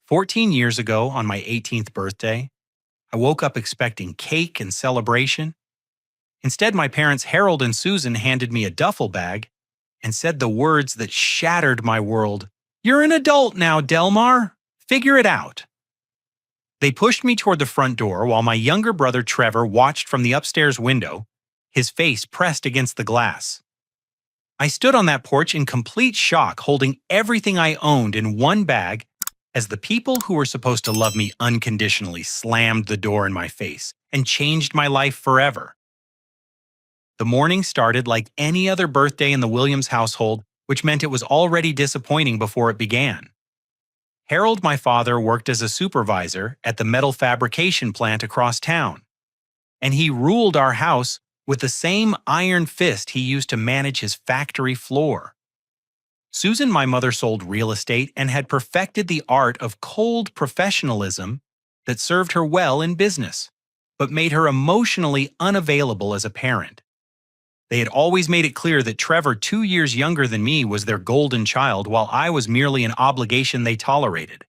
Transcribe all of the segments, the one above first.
14 years ago, on my 18th birthday, I woke up expecting cake and celebration. Instead, my parents Harold and Susan handed me a duffel bag and said the words that shattered my world. "You're an adult now, Delmar. Figure it out." They pushed me toward the front door while my younger brother Trevor watched from the upstairs window, his face pressed against the glass. I stood on that porch in complete shock, holding everything I owned in one bag as the people who were supposed to love me unconditionally slammed the door in my face and changed my life forever. The morning started like any other birthday in the Williams household, which meant it was already disappointing before it began. Harold, my father, worked as a supervisor at the metal fabrication plant across town, and he ruled our house with the same iron fist he used to manage his factory floor. Susan, my mother, sold real estate and had perfected the art of cold professionalism that served her well in business, but made her emotionally unavailable as a parent. They had always made it clear that Trevor, 2 years younger than me, was their golden child, while I was merely an obligation they tolerated.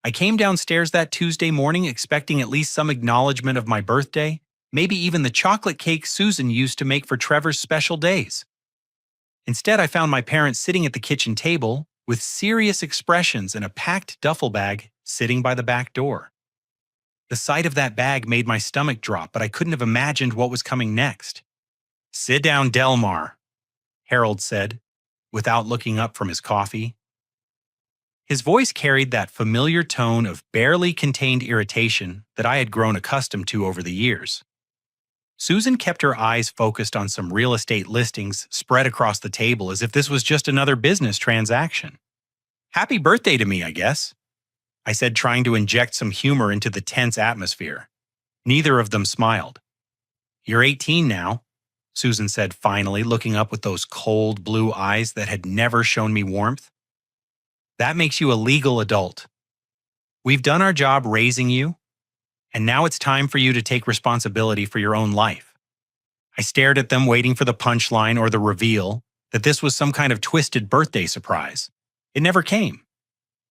I came downstairs that Tuesday morning expecting at least some acknowledgement of my birthday, maybe even the chocolate cake Susan used to make for Trevor's special days. Instead, I found my parents sitting at the kitchen table with serious expressions and a packed duffel bag sitting by the back door. The sight of that bag made my stomach drop, but I couldn't have imagined what was coming next. "Sit down, Delmar," Harold said, without looking up from his coffee. His voice carried that familiar tone of barely contained irritation that I had grown accustomed to over the years. Susan kept her eyes focused on some real estate listings spread across the table as if this was just another business transaction. "Happy birthday to me, I guess," I said, trying to inject some humor into the tense atmosphere. Neither of them smiled. "You're 18 now," Susan said finally, looking up with those cold blue eyes that had never shown me warmth. "That makes you a legal adult. We've done our job raising you, and now it's time for you to take responsibility for your own life." I stared at them, waiting for the punchline or the reveal that this was some kind of twisted birthday surprise. It never came.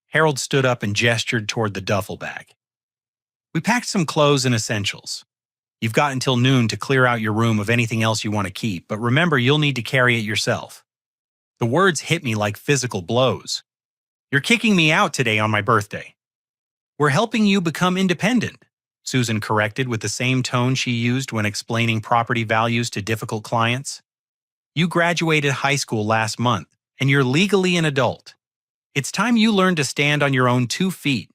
Harold stood up and gestured toward the duffel bag. "We packed some clothes and essentials. You've got until noon to clear out your room of anything else you want to keep, but remember, you'll need to carry it yourself." The words hit me like physical blows. "You're kicking me out today on my birthday." "We're helping you become independent," Susan corrected with the same tone she used when explaining property values to difficult clients. "You graduated high school last month, and you're legally an adult. It's time you learned to stand on your own 2 feet.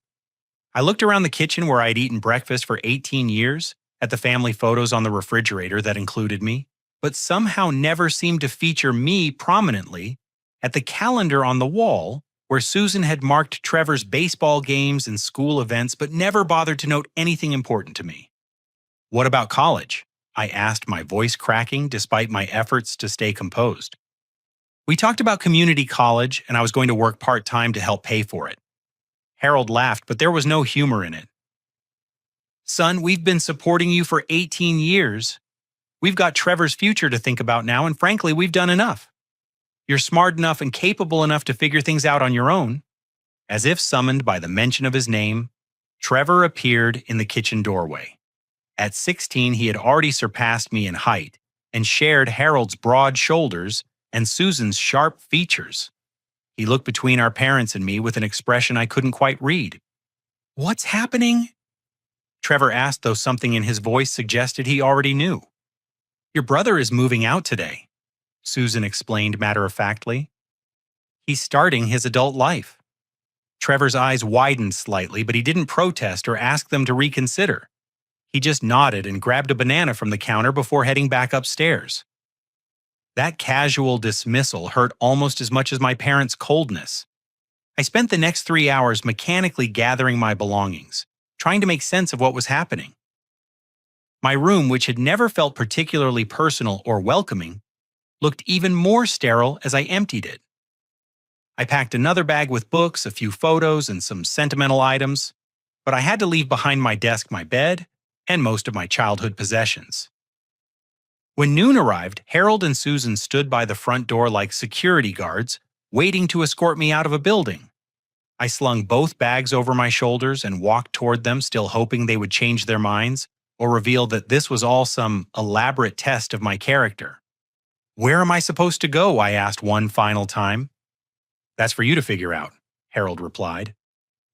I looked around the kitchen where I'd eaten breakfast for 18 years, at the family photos on the refrigerator that included me, but somehow never seemed to feature me prominently, at the calendar on the wall where Susan had marked Trevor's baseball games and school events but never bothered to note anything important to me. "What about college?" I asked, my voice cracking despite my efforts to stay composed. "We talked about community college, and I was going to work part-time to help pay for it." Harold laughed, but there was no humor in it. "Son, we've been supporting you for 18 years. We've got Trevor's future to think about now, and frankly, we've done enough. You're smart enough and capable enough to figure things out on your own." As if summoned by the mention of his name, Trevor appeared in the kitchen doorway. At 16, he had already surpassed me in height and shared Harold's broad shoulders and Susan's sharp features. He looked between our parents and me with an expression I couldn't quite read. "What's happening?" Trevor asked, though something in his voice suggested he already knew. "Your brother is moving out today," Susan explained matter-of-factly. "He's starting his adult life." Trevor's eyes widened slightly, but he didn't protest or ask them to reconsider. He just nodded and grabbed a banana from the counter before heading back upstairs. That casual dismissal hurt almost as much as my parents' coldness. I spent the next 3 hours mechanically gathering my belongings, trying to make sense of what was happening. My room, which had never felt particularly personal or welcoming, looked even more sterile as I emptied it. I packed another bag with books, a few photos, and some sentimental items, but I had to leave behind my desk my bed and most of my childhood possessions. When noon arrived, Harold and Susan stood by the front door like security guards, waiting to escort me out of a building. I slung both bags over my shoulders and walked toward them, still hoping they would change their minds or reveal that this was all some elaborate test of my character. "Where am I supposed to go?" I asked one final time. "That's for you to figure out," Harold replied.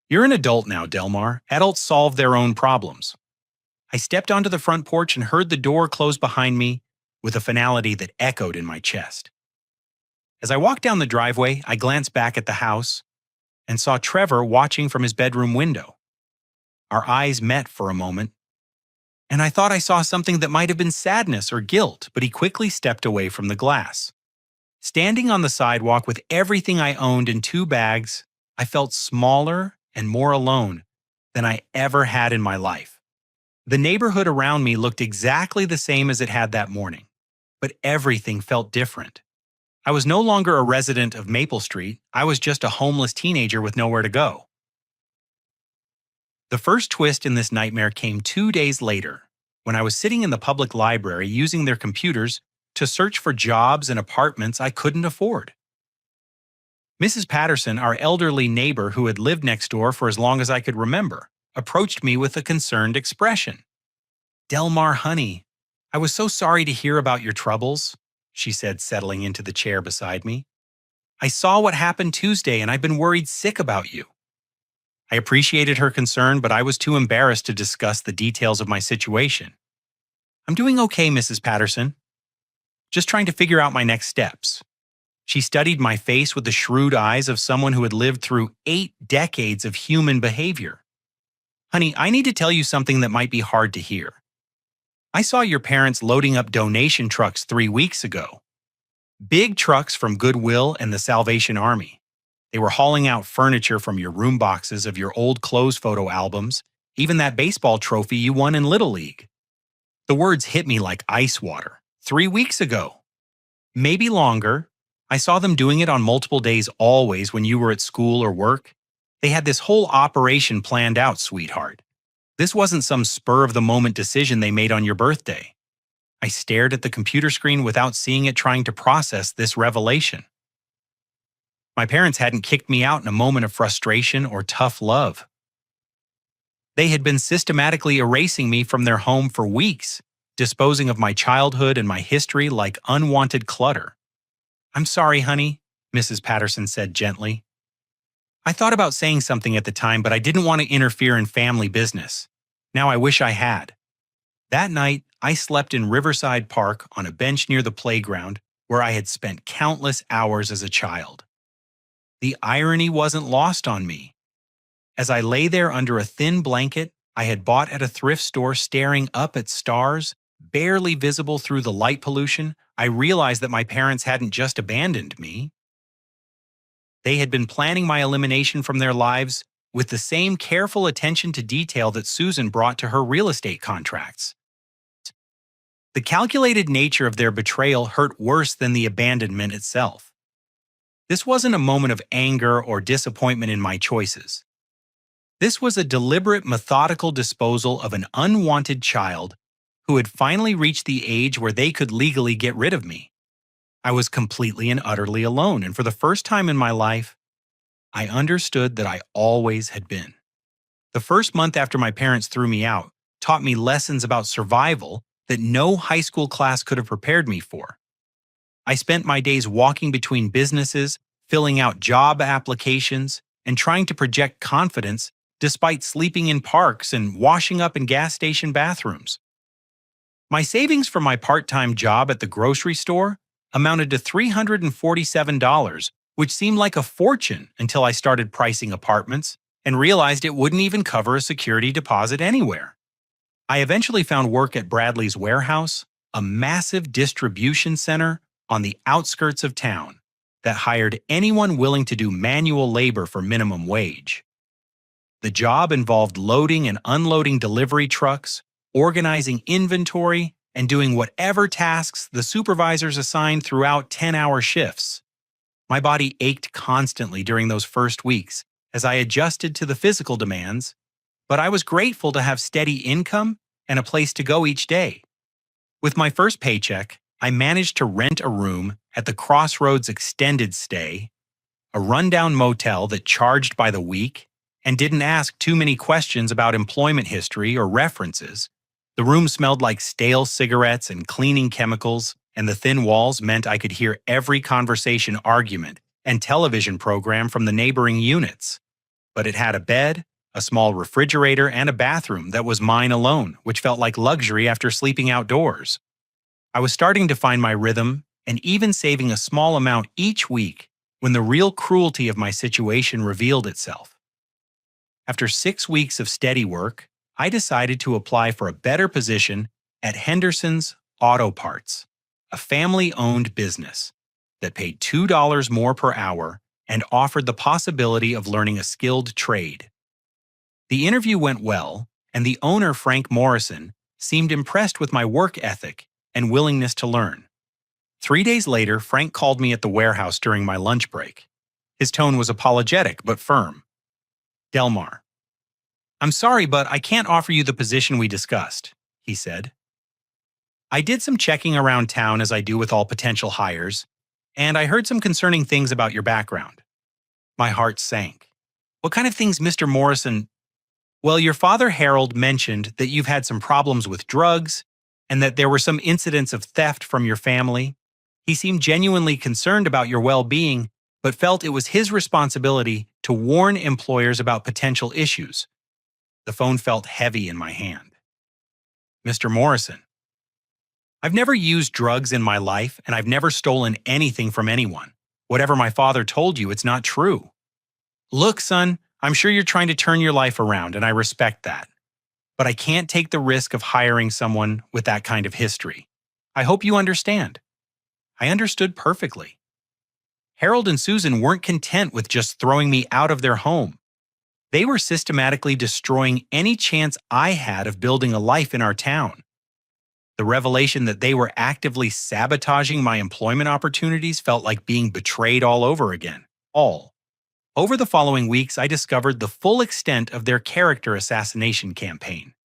"You're an adult now, Delmar. Adults solve their own problems." I stepped onto the front porch and heard the door close behind me with a finality that echoed in my chest. As I walked down the driveway, I glanced back at the house and saw Trevor watching from his bedroom window. Our eyes met for a moment, and I thought I saw something that might have been sadness or guilt, but he quickly stepped away from the glass. Standing on the sidewalk with everything I owned in 2 bags, I felt smaller and more alone than I ever had in my life. The neighborhood around me looked exactly the same as it had that morning, but everything felt different. I was no longer a resident of Maple Street. I was just a homeless teenager with nowhere to go. The first twist in this nightmare came 2 days later, when I was sitting in the public library using their computers to search for jobs and apartments I couldn't afford. Mrs. Patterson, our elderly neighbor who had lived next door for as long as I could remember, approached me with a concerned expression. "Delmar, honey, I was so sorry to hear about your troubles," she said, settling into the chair beside me. "I saw what happened Tuesday and I've been worried sick about you." I appreciated her concern, but I was too embarrassed to discuss the details of my situation. "I'm doing okay, Mrs. Patterson. Just trying to figure out my next steps." She studied my face with the shrewd eyes of someone who had lived through 8 decades of human behavior. "Honey, I need to tell you something that might be hard to hear. I saw your parents loading up donation trucks 3 weeks ago. Big trucks from Goodwill and the Salvation Army. They were hauling out furniture from your room boxes of your old clothes photo albums, even that baseball trophy you won in Little League." The words hit me like ice water. 3 weeks ago. Maybe longer. I saw them doing it on multiple days always when you were at school or work. They had this whole operation planned out, sweetheart. This wasn't some spur-of-the-moment decision they made on your birthday. I stared at the computer screen without seeing it, trying to process this revelation. My parents hadn't kicked me out in a moment of frustration or tough love. They had been systematically erasing me from their home for weeks, disposing of my childhood and my history like unwanted clutter. "I'm sorry, honey," Mrs. Patterson said gently. "I thought about saying something at the time, but I didn't want to interfere in family business. Now I wish I had." That night, I slept in Riverside Park on a bench near the playground where I had spent countless hours as a child. The irony wasn't lost on me. As I lay there under a thin blanket I had bought at a thrift store, staring up at stars, barely visible through the light pollution, I realized that my parents hadn't just abandoned me. They had been planning my elimination from their lives with the same careful attention to detail that Susan brought to her real estate contracts. The calculated nature of their betrayal hurt worse than the abandonment itself. This wasn't a moment of anger or disappointment in my choices. This was a deliberate, methodical disposal of an unwanted child who had finally reached the age where they could legally get rid of me. I was completely and utterly alone, and for the first time in my life, I understood that I always had been. The first month after my parents threw me out taught me lessons about survival that no high school class could have prepared me for. I spent my days walking between businesses, filling out job applications, and trying to project confidence despite sleeping in parks and washing up in gas station bathrooms. My savings from my part-time job at the grocery store amounted to $347, which seemed like a fortune until I started pricing apartments and realized it wouldn't even cover a security deposit anywhere. I eventually found work at Bradley's Warehouse, a massive distribution center on the outskirts of town that hired anyone willing to do manual labor for minimum wage. The job involved loading and unloading delivery trucks, organizing inventory, and doing whatever tasks the supervisors assigned throughout 10-hour shifts. My body ached constantly during those first weeks as I adjusted to the physical demands, but I was grateful to have steady income and a place to go each day. With my first paycheck, I managed to rent a room at the Crossroads Extended Stay, a rundown motel that charged by the week and didn't ask too many questions about employment history or references. The room smelled like stale cigarettes and cleaning chemicals, and the thin walls meant I could hear every conversation, argument, and television program from the neighboring units. But it had a bed, a small refrigerator, and a bathroom that was mine alone, which felt like luxury after sleeping outdoors. I was starting to find my rhythm and even saving a small amount each week when the real cruelty of my situation revealed itself. After 6 weeks of steady work, I decided to apply for a better position at Henderson's Auto Parts, a family-owned business that paid $2 more per hour and offered the possibility of learning a skilled trade. The interview went well, and the owner, Frank Morrison, seemed impressed with my work ethic and willingness to learn. 3 days later, Frank called me at the warehouse during my lunch break. His tone was apologetic but firm. "Delmar, I'm sorry, but I can't offer you the position we discussed," he said. "I did some checking around town as I do with all potential hires, and I heard some concerning things about your background." My heart sank. "What kind of things, Mr. Morrison?" "Well, your father, Harold, mentioned that you've had some problems with drugs and that there were some incidents of theft from your family. He seemed genuinely concerned about your well-being, but felt it was his responsibility to warn employers about potential issues." The phone felt heavy in my hand. "Mr. Morrison, I've never used drugs in my life, and I've never stolen anything from anyone. Whatever my father told you, it's not true." "Look, son, I'm sure you're trying to turn your life around, and I respect that. But I can't take the risk of hiring someone with that kind of history. I hope you understand." I understood perfectly. Harold and Susan weren't content with just throwing me out of their home. They were systematically destroying any chance I had of building a life in our town. The revelation that they were actively sabotaging my employment opportunities felt like being betrayed all over again. Over the following weeks, I discovered the full extent of their character assassination campaign.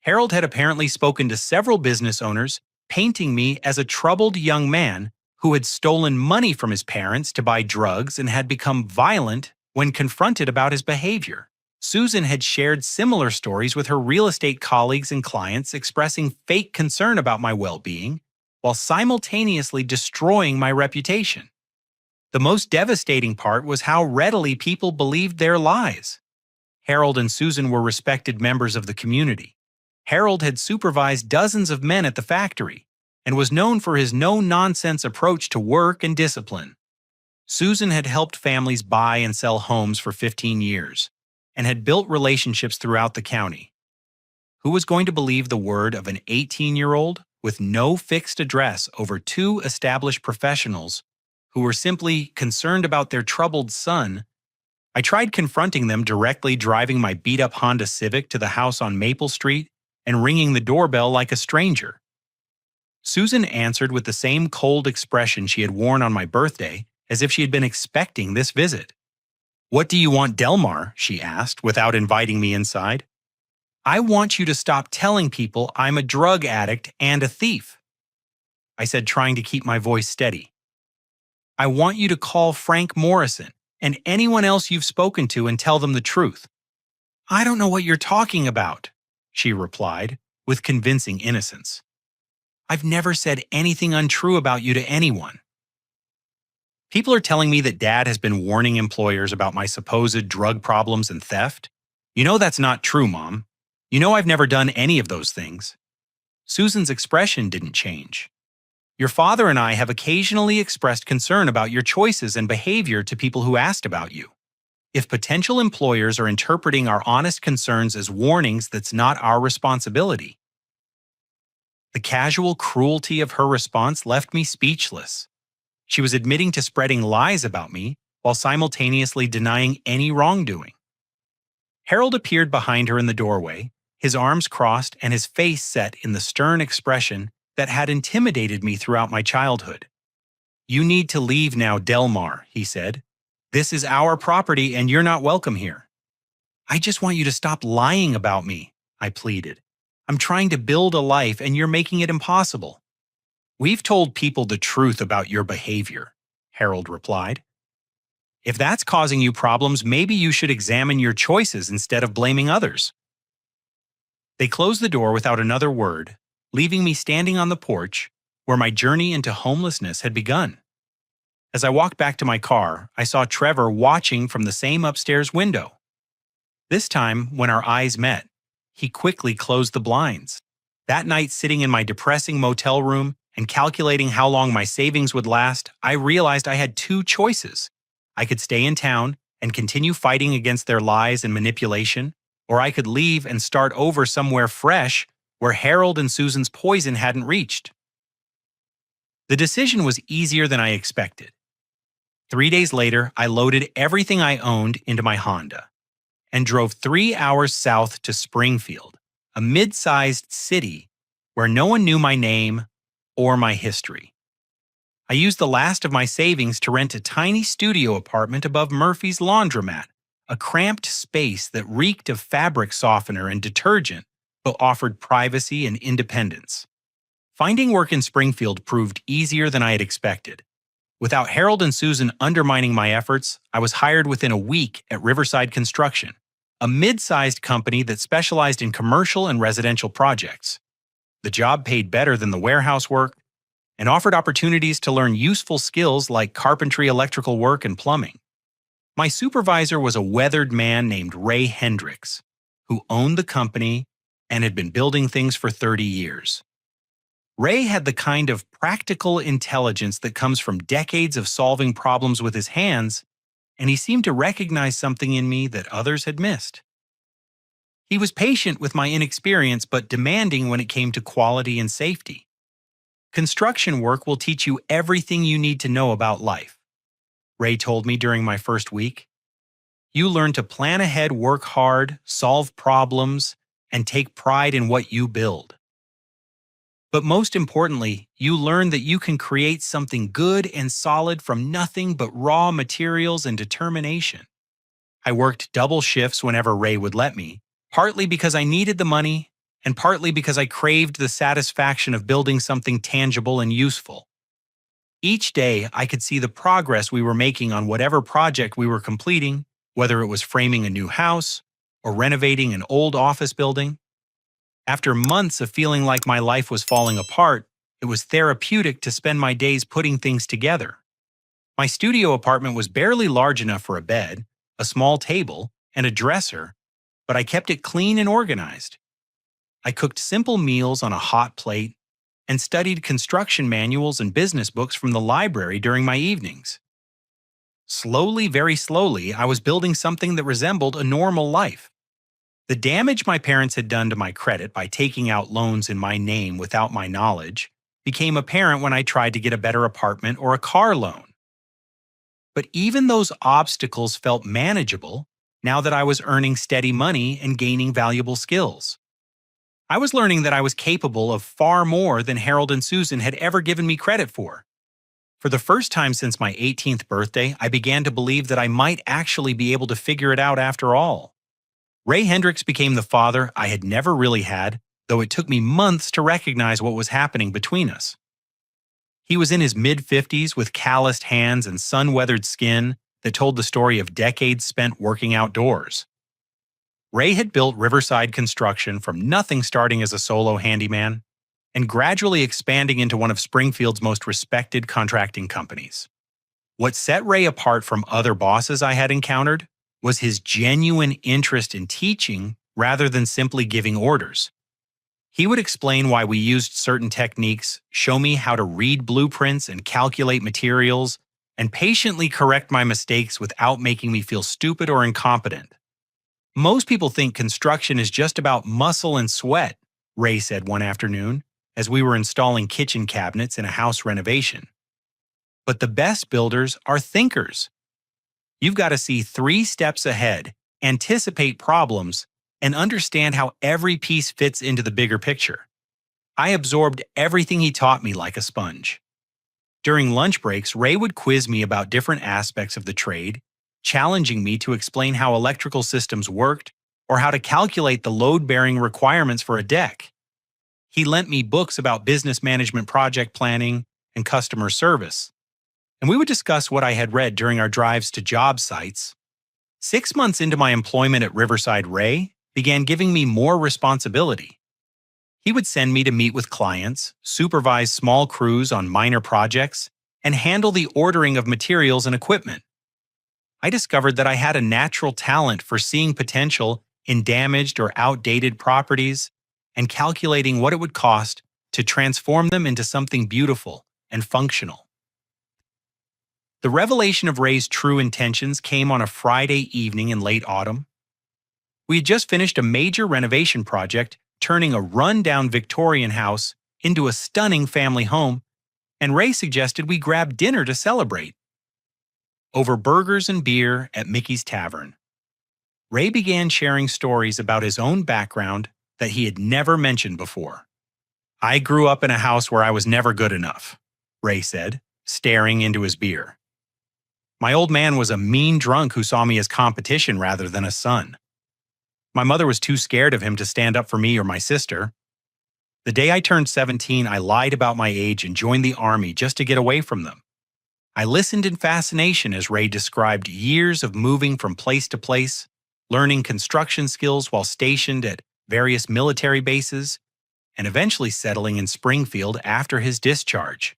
Harold had apparently spoken to several business owners, painting me as a troubled young man who had stolen money from his parents to buy drugs and had become violent when confronted about his behavior. Susan had shared similar stories with her real estate colleagues and clients, expressing fake concern about my well-being while simultaneously destroying my reputation. The most devastating part was how readily people believed their lies. Harold and Susan were respected members of the community. Harold had supervised dozens of men at the factory and was known for his no-nonsense approach to work and discipline. Susan had helped families buy and sell homes for 15 years and had built relationships throughout the county. Who was going to believe the word of an 18-year-old with no fixed address over two established professionals who were simply concerned about their troubled son? I tried confronting them directly, driving my beat-up Honda Civic to the house on Maple Street and ringing the doorbell like a stranger. Susan answered with the same cold expression she had worn on my birthday, as if she had been expecting this visit. "What do you want, Delmar?" she asked, without inviting me inside. "I want you to stop telling people I'm a drug addict and a thief," I said, trying to keep my voice steady. "I want you to call Frank Morrison and anyone else you've spoken to and tell them the truth." "I don't know what you're talking about," she replied, with convincing innocence. "I've never said anything untrue about you to anyone." "People are telling me that Dad has been warning employers about my supposed drug problems and theft. You know that's not true, Mom. You know I've never done any of those things." Susan's expression didn't change. "Your father and I have occasionally expressed concern about your choices and behavior to people who asked about you. If potential employers are interpreting our honest concerns as warnings, that's not our responsibility." The casual cruelty of her response left me speechless. She was admitting to spreading lies about me while simultaneously denying any wrongdoing. Harold appeared behind her in the doorway, his arms crossed and his face set in the stern expression that had intimidated me throughout my childhood. "You need to leave now, Delmar," he said. "This is our property and you're not welcome here." "I just want you to stop lying about me," I pleaded. "I'm trying to build a life and you're making it impossible." "We've told people the truth about your behavior," Harold replied. If that's causing you problems, maybe you should examine your choices instead of blaming others. They closed the door without another word, leaving me standing on the porch where my journey into homelessness had begun. As I walked back to my car, I saw Trevor watching from the same upstairs window. This time, when our eyes met, he quickly closed the blinds. That night, sitting in my depressing motel room and calculating how long my savings would last, I realized I had two choices. I could stay in town and continue fighting against their lies and manipulation, or I could leave and start over somewhere fresh where Harold and Susan's poison hadn't reached. The decision was easier than I expected. 3 days later, I loaded everything I owned into my Honda and drove 3 hours south to Springfield, a mid-sized city where no one knew my name or my history. I used the last of my savings to rent a tiny studio apartment above Murphy's laundromat, a cramped space that reeked of fabric softener and detergent but offered privacy and independence. Finding work in Springfield proved easier than I had expected. Without Harold and Susan undermining my efforts, I was hired within a week at Riverside Construction, a mid-sized company that specialized in commercial and residential projects. The job paid better than the warehouse work and offered opportunities to learn useful skills like carpentry, electrical work, and plumbing. My supervisor was a weathered man named Ray Hendricks, who owned the company and had been building things for 30 years. Ray had the kind of practical intelligence that comes from decades of solving problems with his hands, and he seemed to recognize something in me that others had missed. He was patient with my inexperience, but demanding when it came to quality and safety. Construction work will teach you everything you need to know about life, Ray told me during my first week. You learn to plan ahead, work hard, solve problems, and take pride in what you build. But most importantly, you learn that you can create something good and solid from nothing but raw materials and determination. I worked double shifts whenever Ray would let me, partly because I needed the money and partly because I craved the satisfaction of building something tangible and useful. Each day, I could see the progress we were making on whatever project we were completing, whether it was framing a new house or renovating an old office building. After months of feeling like my life was falling apart, it was therapeutic to spend my days putting things together. My studio apartment was barely large enough for a bed, a small table, and a dresser, but I kept it clean and organized. I cooked simple meals on a hot plate and studied construction manuals and business books from the library during my evenings. Slowly, very slowly, I was building something that resembled a normal life. The damage my parents had done to my credit by taking out loans in my name without my knowledge became apparent when I tried to get a better apartment or a car loan. But even those obstacles felt manageable now that I was earning steady money and gaining valuable skills. I was learning that I was capable of far more than Harold and Susan had ever given me credit for. For the first time since my 18th birthday, I began to believe that I might actually be able to figure it out after all. Ray Hendricks became the father I had never really had, though it took me months to recognize what was happening between us. He was in his mid-50s with calloused hands and sun-weathered skin that told the story of decades spent working outdoors. Ray had built Riverside Construction from nothing, starting as a solo handyman and gradually expanding into one of Springfield's most respected contracting companies. What set Ray apart from other bosses I had encountered was his genuine interest in teaching rather than simply giving orders. He would explain why we used certain techniques, show me how to read blueprints and calculate materials, and patiently correct my mistakes without making me feel stupid or incompetent. Most people think construction is just about muscle and sweat, Ray said one afternoon as we were installing kitchen cabinets in a house renovation. But the best builders are thinkers. You've got to see 3 steps ahead, anticipate problems, and understand how every piece fits into the bigger picture. I absorbed everything he taught me like a sponge. During lunch breaks, Ray would quiz me about different aspects of the trade, challenging me to explain how electrical systems worked or how to calculate the load-bearing requirements for a deck. He lent me books about business management, project planning, and customer service. and we would discuss what I had read during our drives to job sites. 6 months into my employment at Riverside, Ray began giving me more responsibility. He would send me to meet with clients, supervise small crews on minor projects, and handle the ordering of materials and equipment. I discovered that I had a natural talent for seeing potential in damaged or outdated properties and calculating what it would cost to transform them into something beautiful and functional. The revelation of Ray's true intentions came on a Friday evening in late autumn. We had just finished a major renovation project, turning a run-down Victorian house into a stunning family home, and Ray suggested we grab dinner to celebrate. Over burgers and beer at Mickey's Tavern, Ray began sharing stories about his own background that he had never mentioned before. "I grew up in a house where I was never good enough," Ray said, staring into his beer. "My old man was a mean drunk who saw me as competition rather than a son. My mother was too scared of him to stand up for me or my sister. The day I turned 17, I lied about my age and joined the army just to get away from them. I listened in fascination as Ray described years of moving from place to place, learning construction skills while stationed at various military bases, and eventually settling in Springfield after his discharge.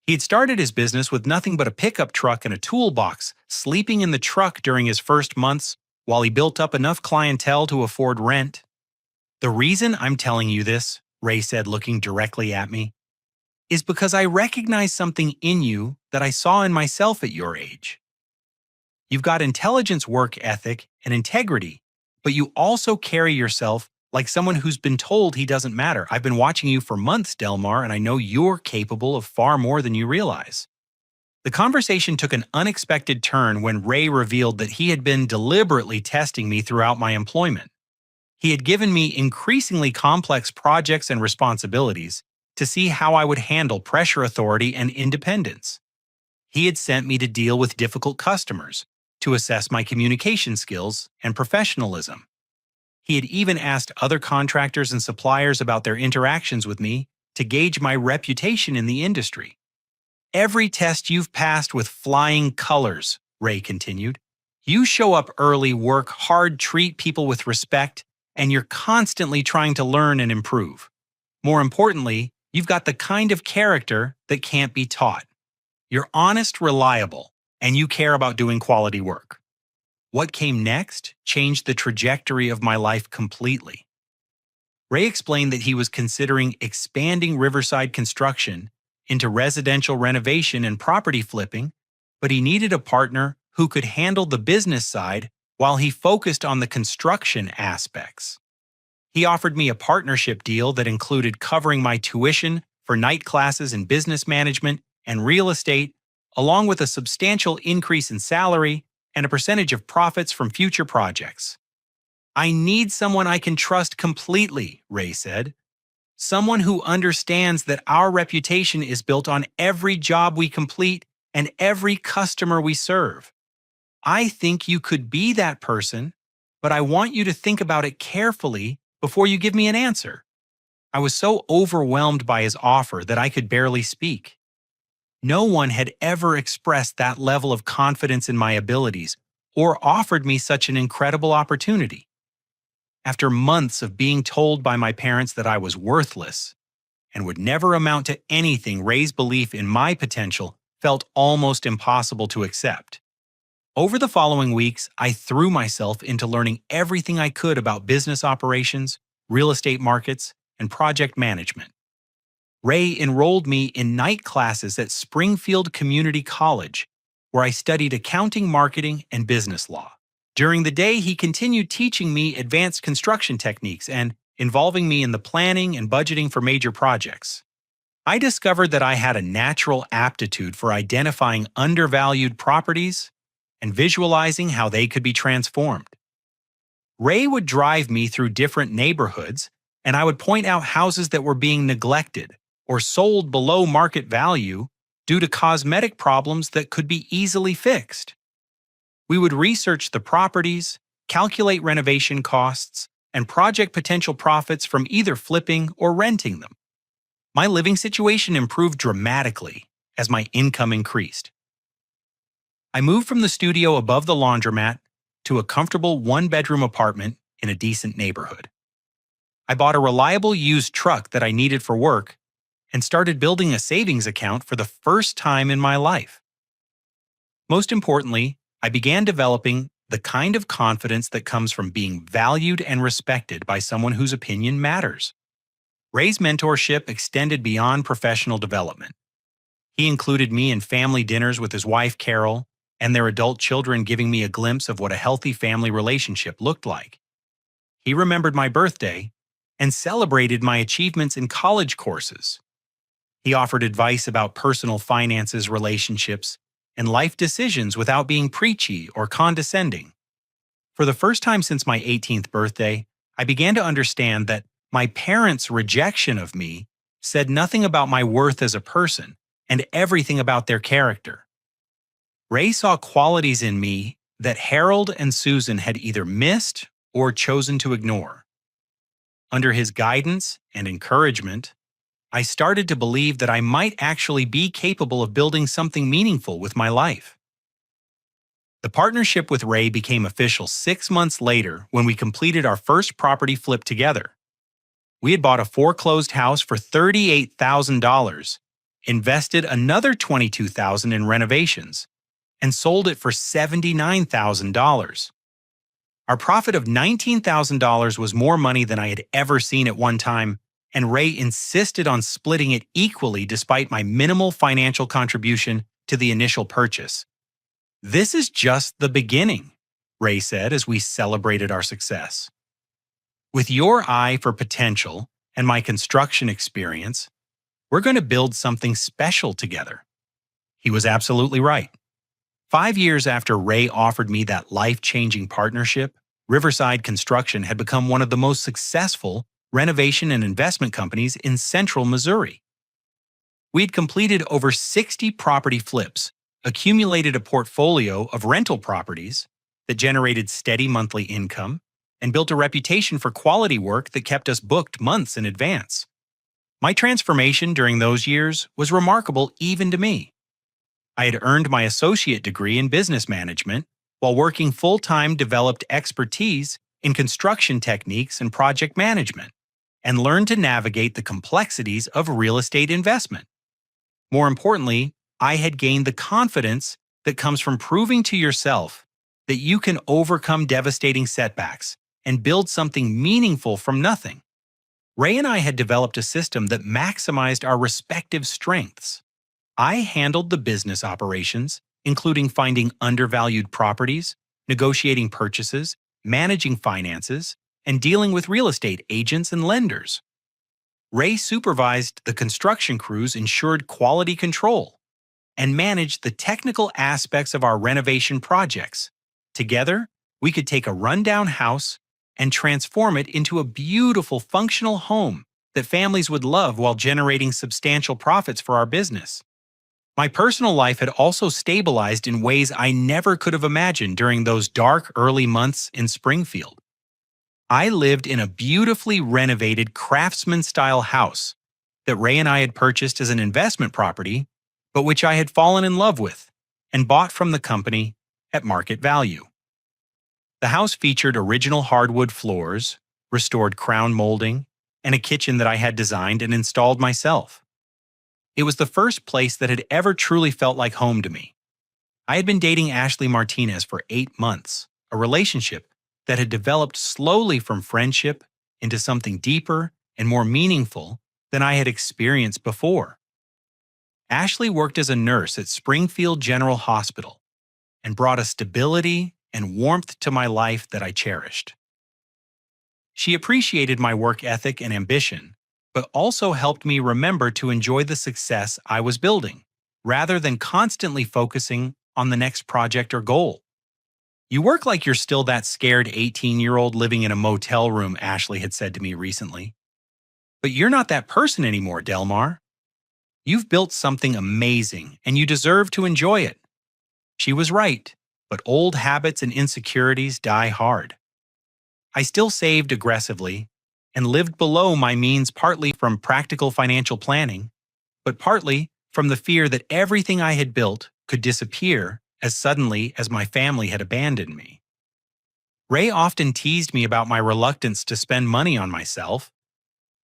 He had started his business with nothing but a pickup truck and a toolbox, sleeping in the truck during his first months while he built up enough clientele to afford rent. The reason I'm telling you this," Ray said, looking directly at me, "is because I recognize something in you that I saw in myself at your age. You've got intelligence, work ethic, and integrity, but you also carry yourself like someone who's been told he doesn't matter. I've been watching you for months, Delmar, and I know you're capable of far more than you realize." The conversation took an unexpected turn when Ray revealed that he had been deliberately testing me throughout my employment. He had given me increasingly complex projects and responsibilities to see how I would handle pressure, authority, and independence. He had sent me to deal with difficult customers, to assess my communication skills and professionalism. He had even asked other contractors and suppliers about their interactions with me to gauge my reputation in the industry. "Every test you've passed with flying colors," Ray continued. "You show up early, work hard, treat people with respect, and you're constantly trying to learn and improve. More importantly, you've got the kind of character that can't be taught. You're honest, reliable, and you care about doing quality work." What came next changed the trajectory of my life completely. Ray explained that he was considering expanding Riverside construction into residential renovation and property flipping, but he needed a partner who could handle the business side while he focused on the construction aspects. He offered me a partnership deal that included covering my tuition for night classes in business management and real estate, along with a substantial increase in salary and a percentage of profits from future projects. "I need someone I can trust completely," Ray said. "Someone who understands that our reputation is built on every job we complete and every customer we serve. I think you could be that person, but I want you to think about it carefully before you give me an answer." I was so overwhelmed by his offer that I could barely speak. No one had ever expressed that level of confidence in my abilities or offered me such an incredible opportunity. After months of being told by my parents that I was worthless and would never amount to anything, Ray's belief in my potential felt almost impossible to accept. Over the following weeks, I threw myself into learning everything I could about business operations, real estate markets, and project management. Ray enrolled me in night classes at Springfield Community College, where I studied accounting, marketing, and business law. During the day, he continued teaching me advanced construction techniques and involving me in the planning and budgeting for major projects. I discovered that I had a natural aptitude for identifying undervalued properties and visualizing how they could be transformed. Ray would drive me through different neighborhoods, and I would point out houses that were being neglected or sold below market value due to cosmetic problems that could be easily fixed. We would research the properties, calculate renovation costs, and project potential profits from either flipping or renting them. My living situation improved dramatically, as my income increased. I moved from the studio above the laundromat to a comfortable one-bedroom apartment in a decent neighborhood. I bought a reliable used truck that I needed for work and started building a savings account for the first time in my life. Most importantly, I began developing the kind of confidence that comes from being valued and respected by someone whose opinion matters. Ray's mentorship extended beyond professional development. He included me in family dinners with his wife, Carol, and their adult children, giving me a glimpse of what a healthy family relationship looked like. He remembered my birthday and celebrated my achievements in college courses. He offered advice about personal finances, relationships, and life decisions without being preachy or condescending. For the first time since my 18th birthday, I began to understand that my parents' rejection of me said nothing about my worth as a person and everything about their character. Ray saw qualities in me that Harold and Susan had either missed or chosen to ignore. Under his guidance and encouragement, I started to believe that I might actually be capable of building something meaningful with my life. The partnership with Ray became official 6 months later when we completed our first property flip together. We had bought a foreclosed house for $38,000, invested another $22,000 in renovations, and sold it for $79,000. Our profit of $19,000 was more money than I had ever seen at one time, and Ray insisted on splitting it equally despite my minimal financial contribution to the initial purchase. "This is just the beginning," Ray said as we celebrated our success. "With your eye for potential and my construction experience, we're going to build something special together." He was absolutely right. 5 years after Ray offered me that life-changing partnership, Riverside Construction had become one of the most successful renovation and investment companies in central Missouri. We had completed over 60 property flips, accumulated a portfolio of rental properties that generated steady monthly income, and built a reputation for quality work that kept us booked months in advance. My transformation during those years was remarkable even to me. I had earned my associate degree in business management, while working full-time developed expertise in construction techniques and project management, and learned to navigate the complexities of real estate investment. More importantly, I had gained the confidence that comes from proving to yourself that you can overcome devastating setbacks and build something meaningful from nothing. Ray and I had developed a system that maximized our respective strengths. I handled the business operations, including finding undervalued properties, negotiating purchases, managing finances, and dealing with real estate agents and lenders. Ray supervised the construction crews, ensured quality control, and managed the technical aspects of our renovation projects. Together, we could take a rundown house and transform it into a beautiful, functional home that families would love while generating substantial profits for our business. My personal life had also stabilized in ways I never could have imagined during those dark early months in Springfield. I lived in a beautifully renovated craftsman-style house that Ray and I had purchased as an investment property, but which I had fallen in love with and bought from the company at market value. The house featured original hardwood floors, restored crown molding, and a kitchen that I had designed and installed myself. It was the first place that had ever truly felt like home to me. I had been dating Ashley Martinez for 8 months, a relationship that had developed slowly from friendship into something deeper and more meaningful than I had experienced before. Ashley worked as a nurse at Springfield General Hospital and brought a stability and warmth to my life that I cherished. She appreciated my work ethic and ambition, but also helped me remember to enjoy the success I was building, rather than constantly focusing on the next project or goal. "You work like you're still that scared 18-year-old living in a motel room," Ashley had said to me recently. "But you're not that person anymore, Delmar. You've built something amazing, and you deserve to enjoy it." She was right, but old habits and insecurities die hard. I still saved aggressively and lived below my means, partly from practical financial planning, but partly from the fear that everything I had built could disappear as suddenly as my family had abandoned me. Ray often teased me about my reluctance to spend money on myself,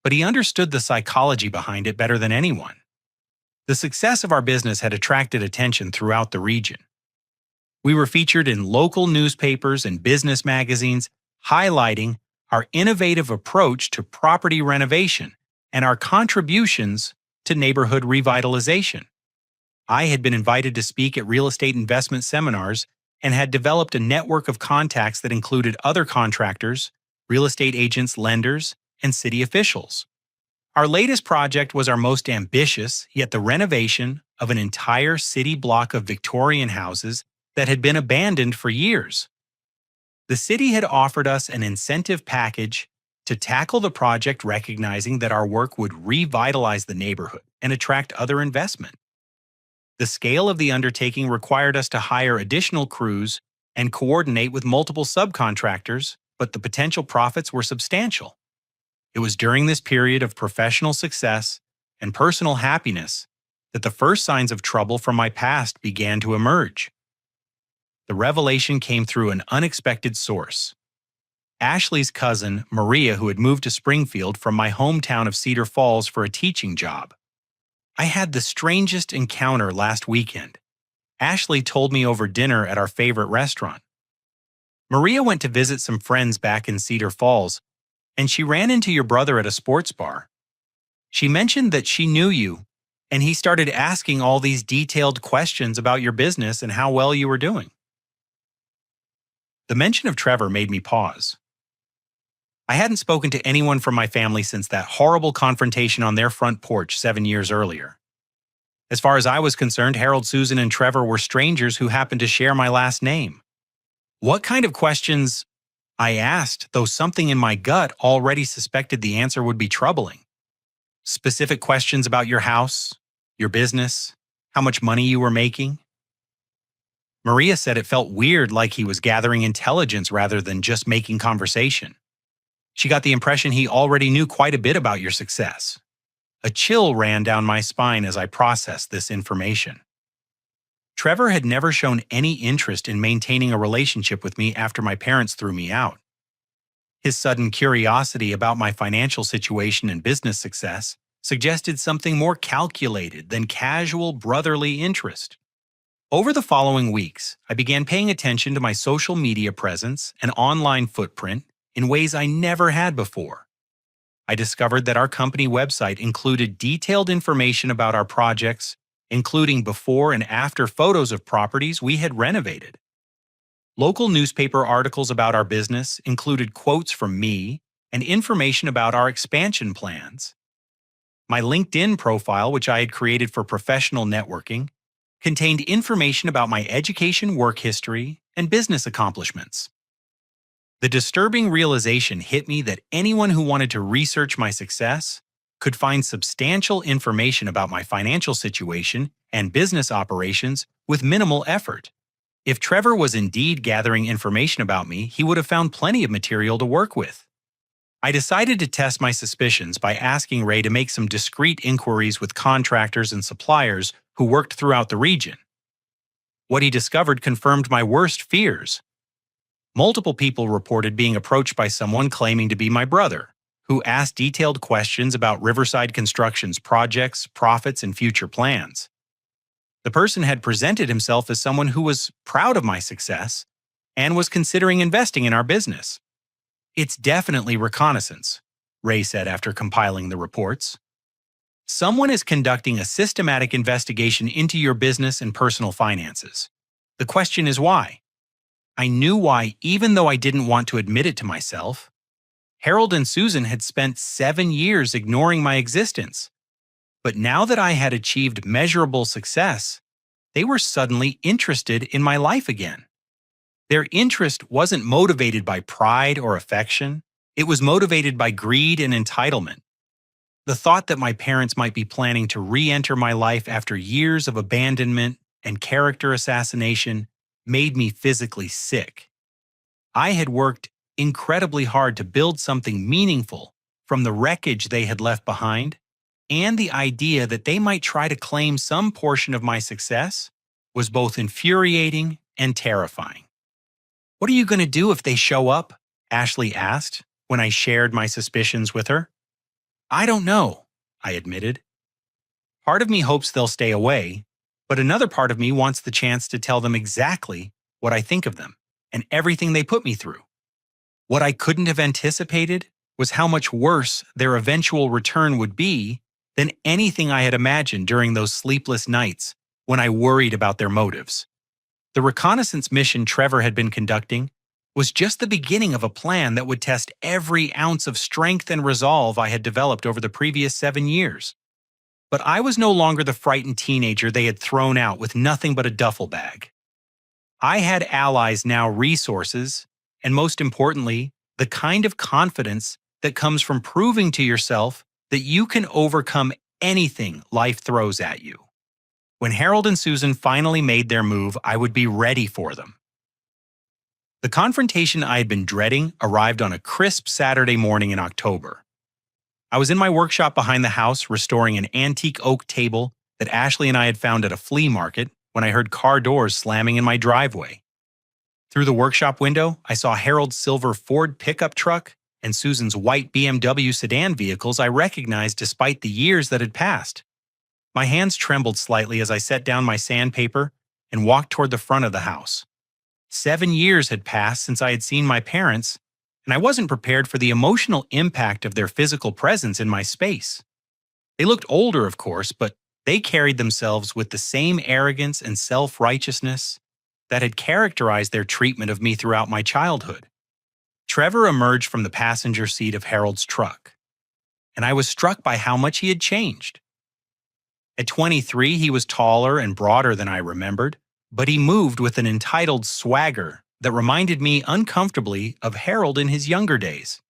but he understood the psychology behind it better than anyone. The success of our business had attracted attention throughout the region. We were featured in local newspapers and business magazines, highlighting our innovative approach to property renovation and our contributions to neighborhood revitalization. I had been invited to speak at real estate investment seminars and had developed a network of contacts that included other contractors, real estate agents, lenders, and city officials. Our latest project was our most ambitious, yet the renovation of an entire city block of Victorian houses that had been abandoned for years. The city had offered us an incentive package to tackle the project, recognizing that our work would revitalize the neighborhood and attract other investment. The scale of the undertaking required us to hire additional crews and coordinate with multiple subcontractors, but the potential profits were substantial. It was during this period of professional success and personal happiness that the first signs of trouble from my past began to emerge. The revelation came through an unexpected source. Ashley's cousin, Maria, who had moved to Springfield from my hometown of Cedar Falls for a teaching job. I had the strangest encounter last weekend. Ashley told me over dinner at our favorite restaurant. Maria went to visit some friends back in Cedar Falls, and she ran into your brother at a sports bar. She mentioned that she knew you, and he started asking all these detailed questions about your business and how well you were doing. The mention of Trevor made me pause. I hadn't spoken to anyone from my family since that horrible confrontation on their front porch 7 years earlier. As far as I was concerned, Harold, Susan, and Trevor were strangers who happened to share my last name. What kind of questions? I asked, though something in my gut already suspected the answer would be troubling. Specific questions about your house, your business, how much money you were making. Maria said it felt weird, like he was gathering intelligence rather than just making conversation. She got the impression he already knew quite a bit about your success. A chill ran down my spine as I processed this information. Trevor had never shown any interest in maintaining a relationship with me after my parents threw me out. His sudden curiosity about my financial situation and business success suggested something more calculated than casual brotherly interest. Over the following weeks, I began paying attention to my social media presence and online footprint in ways I never had before. I discovered that our company website included detailed information about our projects, including before and after photos of properties we had renovated. Local newspaper articles about our business included quotes from me and information about our expansion plans. My LinkedIn profile, which I had created for professional networking, contained information about my education, work history, and business accomplishments. The disturbing realization hit me that anyone who wanted to research my success could find substantial information about my financial situation and business operations with minimal effort. If Trevor was indeed gathering information about me, he would have found plenty of material to work with. I decided to test my suspicions by asking Ray to make some discreet inquiries with contractors and suppliers who worked throughout the region. What he discovered confirmed my worst fears. Multiple people reported being approached by someone claiming to be my brother, who asked detailed questions about Riverside Construction's projects, profits, and future plans. The person had presented himself as someone who was proud of my success and was considering investing in our business. "It's definitely reconnaissance," Ray said after compiling the reports. "Someone is conducting a systematic investigation into your business and personal finances. The question is why?" I knew why, even though I didn't want to admit it to myself. Harold and Susan had spent 7 years ignoring my existence. But now that I had achieved measurable success, they were suddenly interested in my life again. Their interest wasn't motivated by pride or affection. It was motivated by greed and entitlement. The thought that my parents might be planning to re-enter my life after years of abandonment and character assassination made me physically sick. I had worked incredibly hard to build something meaningful from the wreckage they had left behind, and the idea that they might try to claim some portion of my success was both infuriating and terrifying. "What are you going to do if they show up?" Ashley asked when I shared my suspicions with her. "I don't know," I admitted. Part of me hopes they'll stay away, but another part of me wants the chance to tell them exactly what I think of them and everything they put me through. What I couldn't have anticipated was how much worse their eventual return would be than anything I had imagined during those sleepless nights when I worried about their motives. The reconnaissance mission Trevor had been conducting was just the beginning of a plan that would test every ounce of strength and resolve I had developed over the previous 7 years. But I was no longer the frightened teenager they had thrown out with nothing but a duffel bag. I had allies, now resources, and most importantly, the kind of confidence that comes from proving to yourself that you can overcome anything life throws at you. When Harold and Susan finally made their move, I would be ready for them. The confrontation I had been dreading arrived on a crisp Saturday morning in October. I was in my workshop behind the house restoring an antique oak table that Ashley and I had found at a flea market when I heard car doors slamming in my driveway. Through the workshop window, I saw Harold's silver Ford pickup truck and Susan's white BMW sedan vehicles I recognized despite the years that had passed. My hands trembled slightly as I set down my sandpaper and walked toward the front of the house. 7 years had passed since I had seen my parents, and I wasn't prepared for the emotional impact of their physical presence in my space. They looked older, of course, but they carried themselves with the same arrogance and self-righteousness that had characterized their treatment of me throughout my childhood. Trevor emerged from the passenger seat of Harold's truck, and I was struck by how much he had changed. At 23, he was taller and broader than I remembered, but he moved with an entitled swagger that reminded me uncomfortably of Harold in his younger days.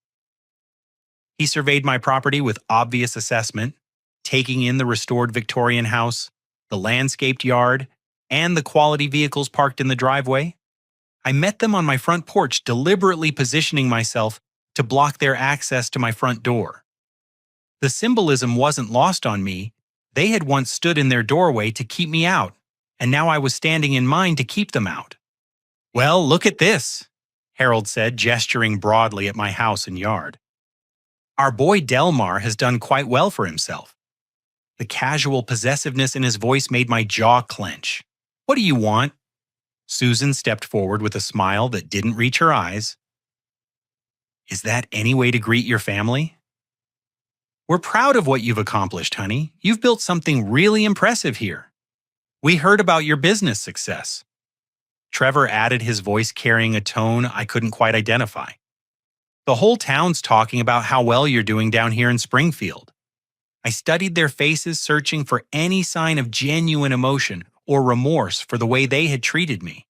He surveyed my property with obvious assessment, taking in the restored Victorian house, the landscaped yard, and the quality vehicles parked in the driveway. I met them on my front porch, deliberately positioning myself to block their access to my front door. The symbolism wasn't lost on me. They had once stood in their doorway to keep me out, and now I was standing in mine to keep them out. "Well, look at this," Harold said, gesturing broadly at my house and yard. "Our boy Delmar has done quite well for himself." The casual possessiveness in his voice made my jaw clench. "What do you want?" Susan stepped forward with a smile that didn't reach her eyes. "Is that any way to greet your family?" "We're proud of what you've accomplished, honey. You've built something really impressive here. We heard about your business success." Trevor added, his voice carrying a tone I couldn't quite identify. "The whole town's talking about how well you're doing down here in Springfield." I studied their faces, searching for any sign of genuine emotion or remorse for the way they had treated me.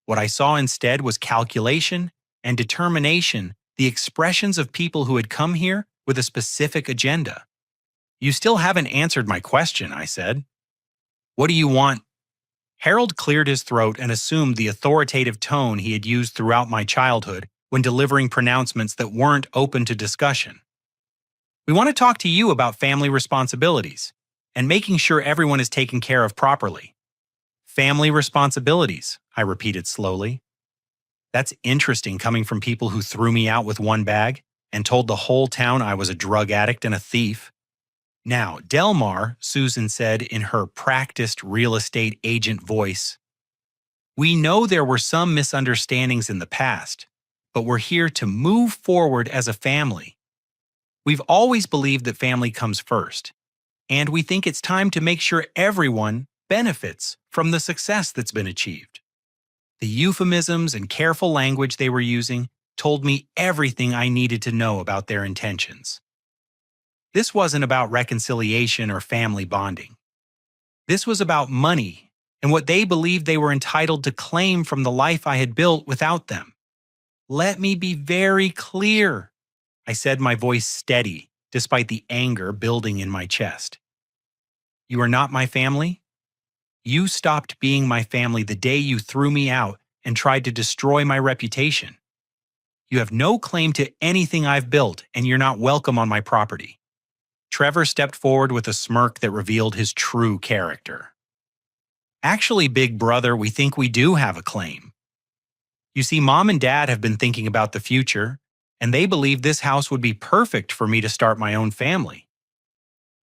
What I saw instead was calculation and determination, the expressions of people who had come here with a specific agenda. "You still haven't answered my question," I said. "What do you want?" Harold cleared his throat and assumed the authoritative tone he had used throughout my childhood when delivering pronouncements that weren't open to discussion. "We want to talk to you about family responsibilities and making sure everyone is taken care of properly." "Family responsibilities," I repeated slowly. That's interesting coming from people who threw me out with one bag and told the whole town I was a drug addict and a thief. "Now, Delmar," Susan said in her practiced real estate agent voice, "we know there were some misunderstandings in the past, but we're here to move forward as a family. We've always believed that family comes first, and we think it's time to make sure everyone benefits from the success that's been achieved." The euphemisms and careful language they were using told me everything I needed to know about their intentions. This wasn't about reconciliation or family bonding. This was about money and what they believed they were entitled to claim from the life I had built without them. "Let me be very clear," I said, my voice steady despite the anger building in my chest. "You are not my family. You stopped being my family the day you threw me out and tried to destroy my reputation. You have no claim to anything I've built, and you're not welcome on my property. Trevor stepped forward with a smirk that revealed his true character. Actually, big brother, we think we do have a claim. You see, Mom and Dad have been thinking about the future, and they believe this house would be perfect for me to start my own family.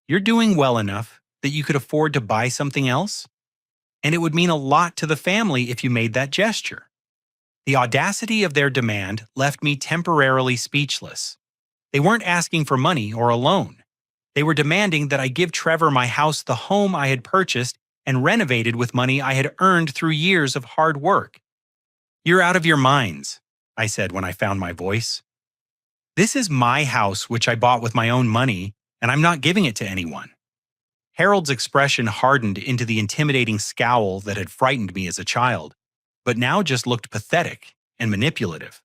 You're doing well enough that you could afford to buy something else, and it would mean a lot to the family if you made that gesture. The audacity of their demand left me temporarily speechless. They weren't asking for money or a loan. They were demanding that I give Trevor my house, the home I had purchased and renovated with money I had earned through years of hard work. "You're out of your minds," I said when I found my voice. "This is my house, which I bought with my own money, and I'm not giving it to anyone." Harold's expression hardened into the intimidating scowl that had frightened me as a child, but now just looked pathetic and manipulative.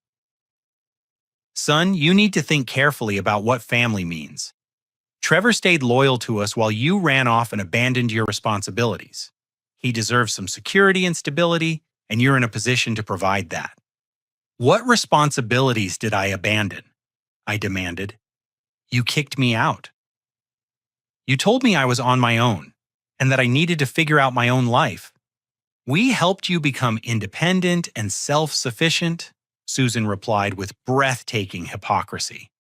"Son, you need to think carefully about what family means. Trevor stayed loyal to us while you ran off and abandoned your responsibilities. He deserves some security and stability, and you're in a position to provide that." "What responsibilities did I abandon?" I demanded. "You kicked me out. You told me I was on my own, and that I needed to figure out my own life. We helped you become independent and self-sufficient," Susan replied with breathtaking hypocrisy.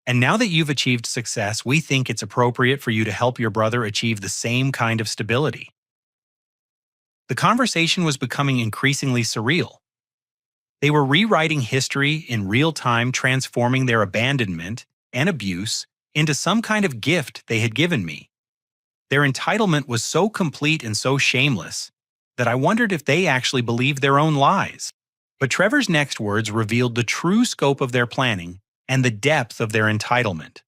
"And now that you've achieved success, we think it's appropriate for you to help your brother achieve the same kind of stability." The conversation was becoming increasingly surreal. They were rewriting history in real time, transforming their abandonment and abuse into some kind of gift they had given me. Their entitlement was so complete and so shameless that I wondered if they actually believed their own lies. But Trevor's next words revealed the true scope of their planning and the depth of their entitlement.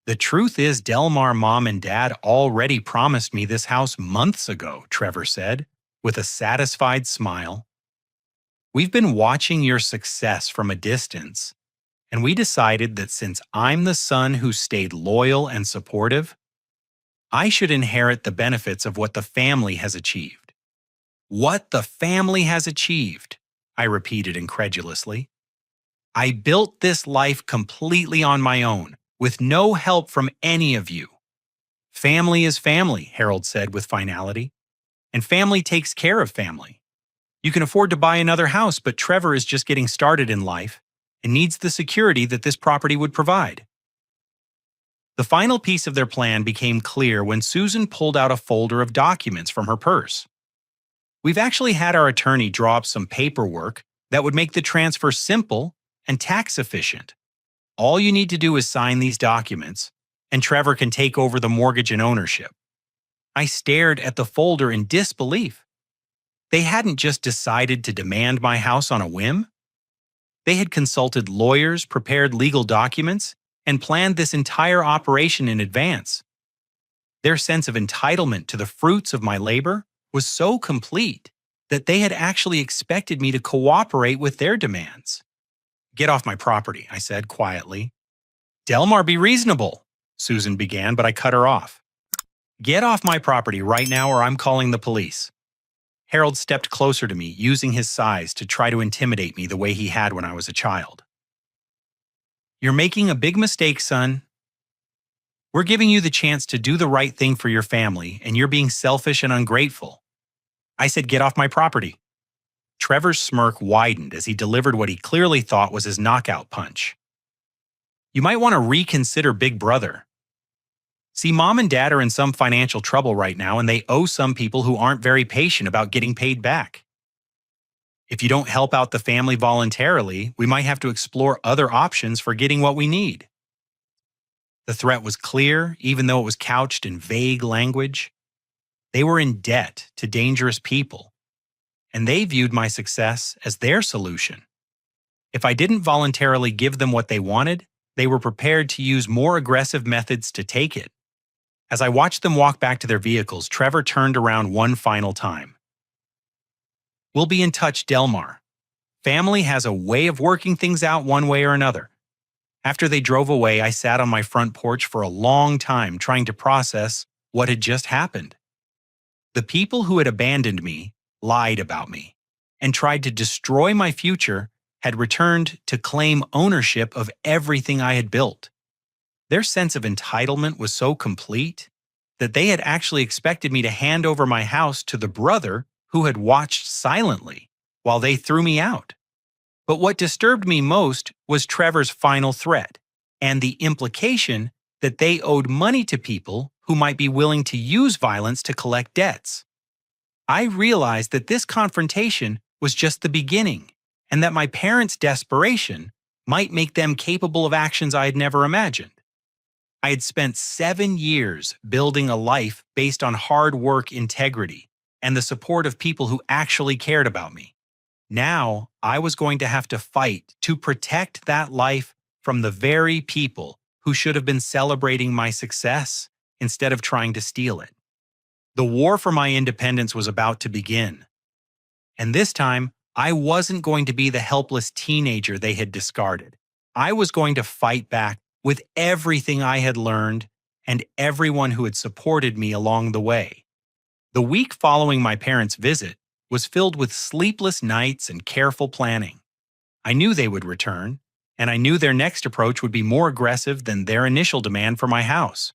"The truth is, Delmar, Mom, and Dad already promised me this house months ago," Trevor said, with a satisfied smile. "We've been watching your success from a distance, and we decided that since I'm the son who stayed loyal and supportive, I should inherit the benefits of what the family has achieved." "What the family has achieved?" I repeated incredulously. "I built this life completely on my own, with no help from any of you." "Family is family," Harold said with finality, "and family takes care of family. You can afford to buy another house, but Trevor is just getting started in life and needs the security that this property would provide." The final piece of their plan became clear when Susan pulled out a folder of documents from her purse. "We've actually had our attorney draw up some paperwork that would make the transfer simple and tax efficient. All you need to do is sign these documents, and Trevor can take over the mortgage and ownership." I stared at the folder in disbelief. They hadn't just decided to demand my house on a whim. They had consulted lawyers, prepared legal documents, and planned this entire operation in advance. Their sense of entitlement to the fruits of my labor was so complete that they had actually expected me to cooperate with their demands. "Get off my property," I said quietly. "Delmar, be reasonable," Susan began, but I cut her off. "Get off my property right now or I'm calling the police." Harold stepped closer to me, using his size to try to intimidate me the way he had when I was a child. "You're making a big mistake, son. We're giving you the chance to do the right thing for your family, and you're being selfish and ungrateful." I said, "Get off my property." Trevor's smirk widened as he delivered what he clearly thought was his knockout punch. "You might want to reconsider, big brother. See, Mom and Dad are in some financial trouble right now, and they owe some people who aren't very patient about getting paid back. If you don't help out the family voluntarily, we might have to explore other options for getting what we need." The threat was clear, even though it was couched in vague language. They were in debt to dangerous people, and they viewed my success as their solution. If I didn't voluntarily give them what they wanted, they were prepared to use more aggressive methods to take it. As I watched them walk back to their vehicles, Trevor turned around one final time. "We'll be in touch, Delmar. Family has a way of working things out one way or another." After they drove away, I sat on my front porch for a long time trying to process what had just happened. The people who had abandoned me, lied about me, and tried to destroy my future had returned to claim ownership of everything I had built. Their sense of entitlement was so complete that they had actually expected me to hand over my house to the brother who had watched silently while they threw me out. But what disturbed me most was Trevor's final threat and the implication that they owed money to people who might be willing to use violence to collect debts. I realized that this confrontation was just the beginning, and that my parents' desperation might make them capable of actions I had never imagined. I had spent 7 years building a life based on hard work, integrity, and the support of people who actually cared about me. Now, I was going to have to fight to protect that life from the very people who should have been celebrating my success instead of trying to steal it. The war for my independence was about to begin. And this time, I wasn't going to be the helpless teenager they had discarded. I was going to fight back with everything I had learned and everyone who had supported me along the way. The week following my parents' visit was filled with sleepless nights and careful planning. I knew they would return, and I knew their next approach would be more aggressive than their initial demand for my house.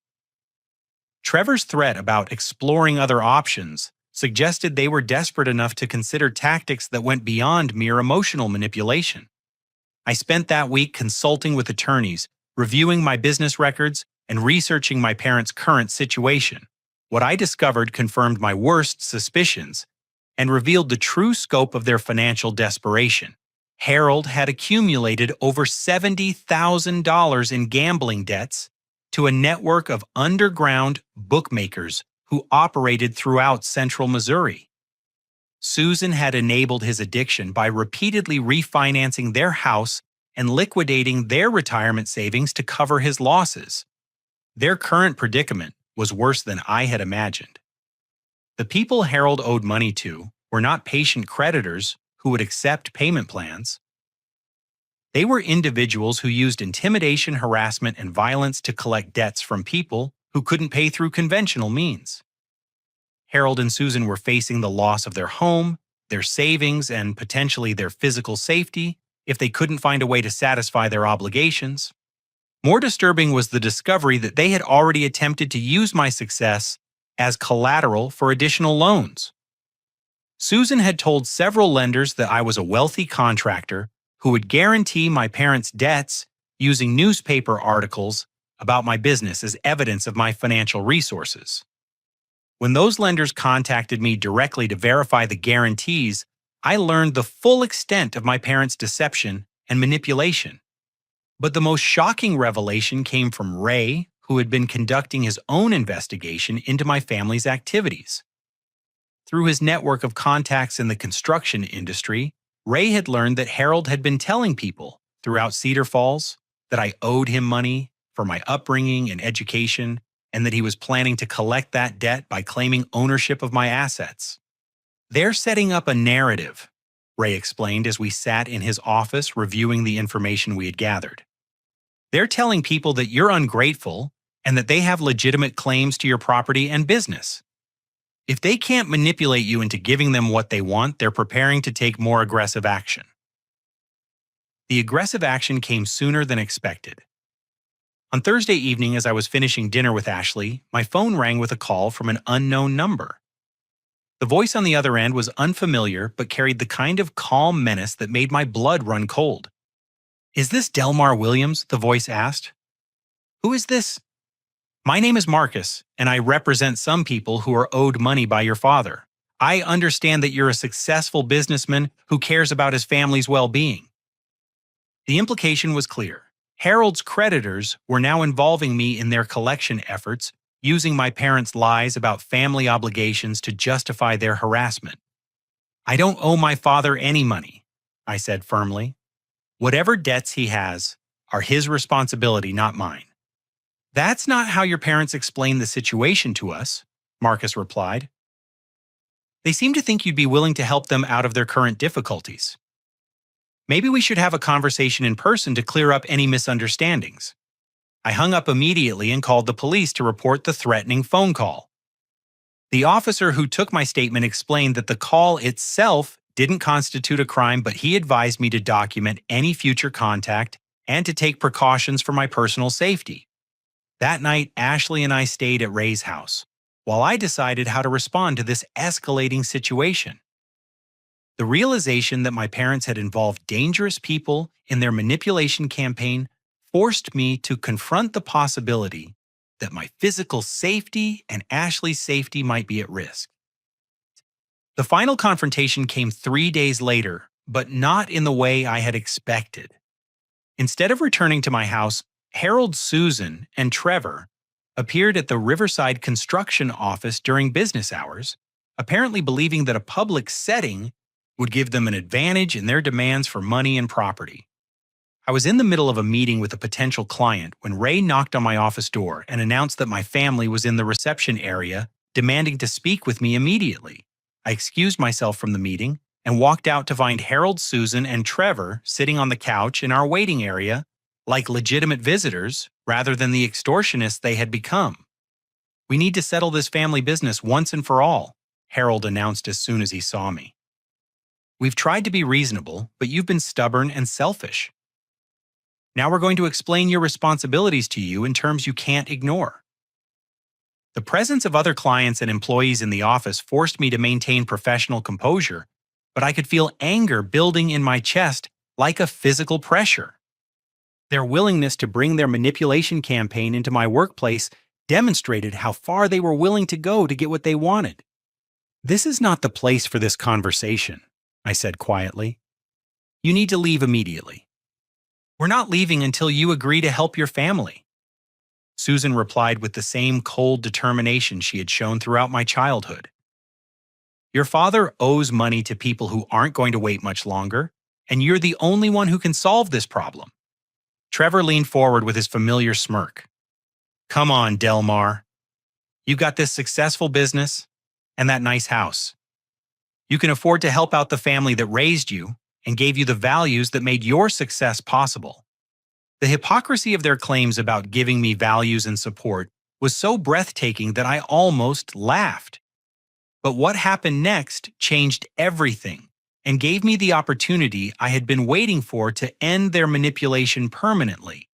Trevor's threat about exploring other options suggested they were desperate enough to consider tactics that went beyond mere emotional manipulation. I spent that week consulting with attorneys, reviewing my business records, and researching my parents' current situation. What I discovered confirmed my worst suspicions and revealed the true scope of their financial desperation. Harold had accumulated over $70,000 in gambling debts to a network of underground bookmakers who operated throughout central Missouri. Susan had enabled his addiction by repeatedly refinancing their house and liquidating their retirement savings to cover his losses. Their current predicament was worse than I had imagined. The people Harold owed money to were not patient creditors who would accept payment plans. They were individuals who used intimidation, harassment, and violence to collect debts from people who couldn't pay through conventional means. Harold and Susan were facing the loss of their home, their savings, and potentially their physical safety if they couldn't find a way to satisfy their obligations. More disturbing was the discovery that they had already attempted to use my success as collateral for additional loans. Susan had told several lenders that I was a wealthy contractor who would guarantee my parents' debts using newspaper articles about my business as evidence of my financial resources. When those lenders contacted me directly to verify the guarantees, I learned the full extent of my parents' deception and manipulation. But the most shocking revelation came from Ray, who had been conducting his own investigation into my family's activities. Through his network of contacts in the construction industry, Ray had learned that Harold had been telling people throughout Cedar Falls that I owed him money for my upbringing and education, and that he was planning to collect that debt by claiming ownership of my assets. They're setting up a narrative, Ray explained as we sat in his office reviewing the information we had gathered. They're telling people that you're ungrateful and that they have legitimate claims to your property and business. If they can't manipulate you into giving them what they want, they're preparing to take more aggressive action. The aggressive action came sooner than expected. On Thursday evening, as I was finishing dinner with Ashley, my phone rang with a call from an unknown number. The voice on the other end was unfamiliar but carried the kind of calm menace that made my blood run cold. "Is this Delmar Williams?" the voice asked. "Who is this?" "My name is Marcus, and I represent some people who are owed money by your father. I understand that you're a successful businessman who cares about his family's well-being." The implication was clear. Harold's creditors were now involving me in their collection efforts, using my parents' lies about family obligations to justify their harassment. "I don't owe my father any money," I said firmly. "Whatever debts he has are his responsibility, not mine." "That's not how your parents explained the situation to us," Marcus replied. "They seem to think you'd be willing to help them out of their current difficulties. Maybe we should have a conversation in person to clear up any misunderstandings." I hung up immediately and called the police to report the threatening phone call. The officer who took my statement explained that the call itself didn't constitute a crime, but he advised me to document any future contact and to take precautions for my personal safety. That night, Ashley and I stayed at Ray's house, while I decided how to respond to this escalating situation. The realization that my parents had involved dangerous people in their manipulation campaign forced me to confront the possibility that my physical safety and Ashley's safety might be at risk. The final confrontation came 3 days later, but not in the way I had expected. Instead of returning to my house, Harold, Susan, and Trevor appeared at the Riverside construction office during business hours, apparently believing that a public setting would give them an advantage in their demands for money and property. I was in the middle of a meeting with a potential client when Ray knocked on my office door and announced that my family was in the reception area, demanding to speak with me immediately. I excused myself from the meeting and walked out to find Harold, Susan, and Trevor sitting on the couch in our waiting area like legitimate visitors rather than the extortionists they had become. "We need to settle this family business once and for all," Harold announced as soon as he saw me. "We've tried to be reasonable, but you've been stubborn and selfish. Now we're going to explain your responsibilities to you in terms you can't ignore." The presence of other clients and employees in the office forced me to maintain professional composure, but I could feel anger building in my chest like a physical pressure. Their willingness to bring their manipulation campaign into my workplace demonstrated how far they were willing to go to get what they wanted. "This is not the place for this conversation," I said quietly. "You need to leave immediately." "We're not leaving until you agree to help your family," Susan replied with the same cold determination she had shown throughout my childhood. "Your father owes money to people who aren't going to wait much longer, and you're the only one who can solve this problem." Trevor leaned forward with his familiar smirk. "Come on, Delmar. You got this successful business and that nice house. You can afford to help out the family that raised you and gave you the values that made your success possible." The hypocrisy of their claims about giving me values and support was so breathtaking that I almost laughed. But what happened next changed everything and gave me the opportunity I had been waiting for to end their manipulation permanently.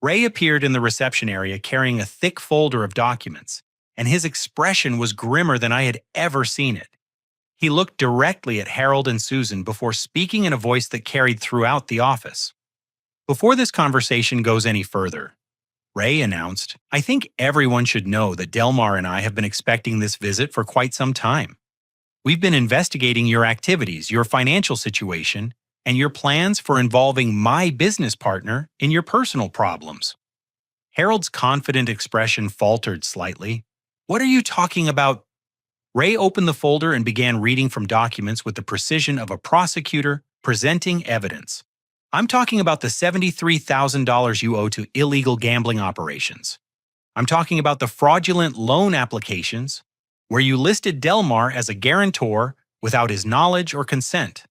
Ray appeared in the reception area carrying a thick folder of documents, and his expression was grimmer than I had ever seen it. He looked directly at Harold and Susan before speaking in a voice that carried throughout the office. "Before this conversation goes any further," Ray announced, "I think everyone should know that Delmar and I have been expecting this visit for quite some time. We've been investigating your activities, your financial situation, and your plans for involving my business partner in your personal problems." Harold's confident expression faltered slightly. "What are you talking about?" Ray opened the folder and began reading from documents with the precision of a prosecutor presenting evidence. "I'm talking about the $73,000 you owe to illegal gambling operations. I'm talking about the fraudulent loan applications where you listed Delmar as a guarantor without his knowledge or consent.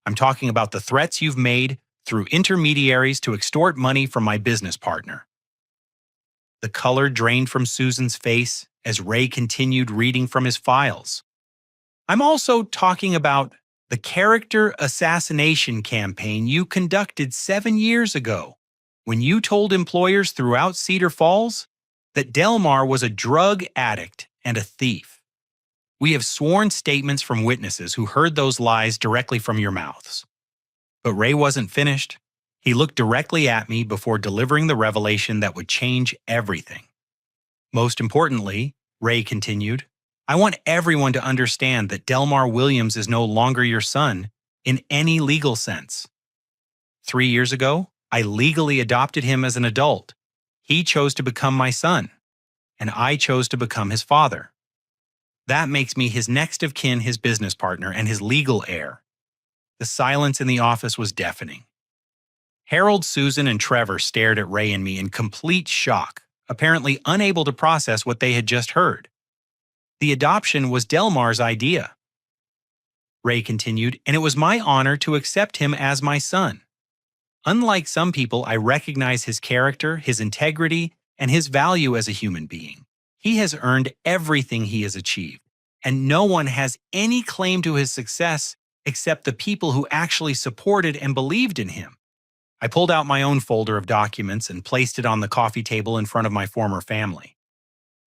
I'm talking about the threats you've made through intermediaries to extort money from my business partner." The color drained from Susan's face as Ray continued reading from his files. "I'm also talking about the character assassination campaign you conducted 7 years ago when you told employers throughout Cedar Falls that Delmar was a drug addict and a thief. We have sworn statements from witnesses who heard those lies directly from your mouths." But Ray wasn't finished. He looked directly at me before delivering the revelation that would change everything. "Most importantly," Ray continued, "I want everyone to understand that Delmar Williams is no longer your son in any legal sense. 3 years ago, I legally adopted him as an adult. He chose to become my son, and I chose to become his father. That makes me his next of kin, his business partner, and his legal heir." The silence in the office was deafening. Harold, Susan, and Trevor stared at Ray and me in complete shock, apparently unable to process what they had just heard. "The adoption was Delmar's idea," Ray continued, "and it was my honor to accept him as my son. Unlike some people, I recognize his character, his integrity, and his value as a human being. He has earned everything he has achieved, and no one has any claim to his success except the people who actually supported and believed in him. I pulled out my own folder of documents and placed it on the coffee table in front of my former family.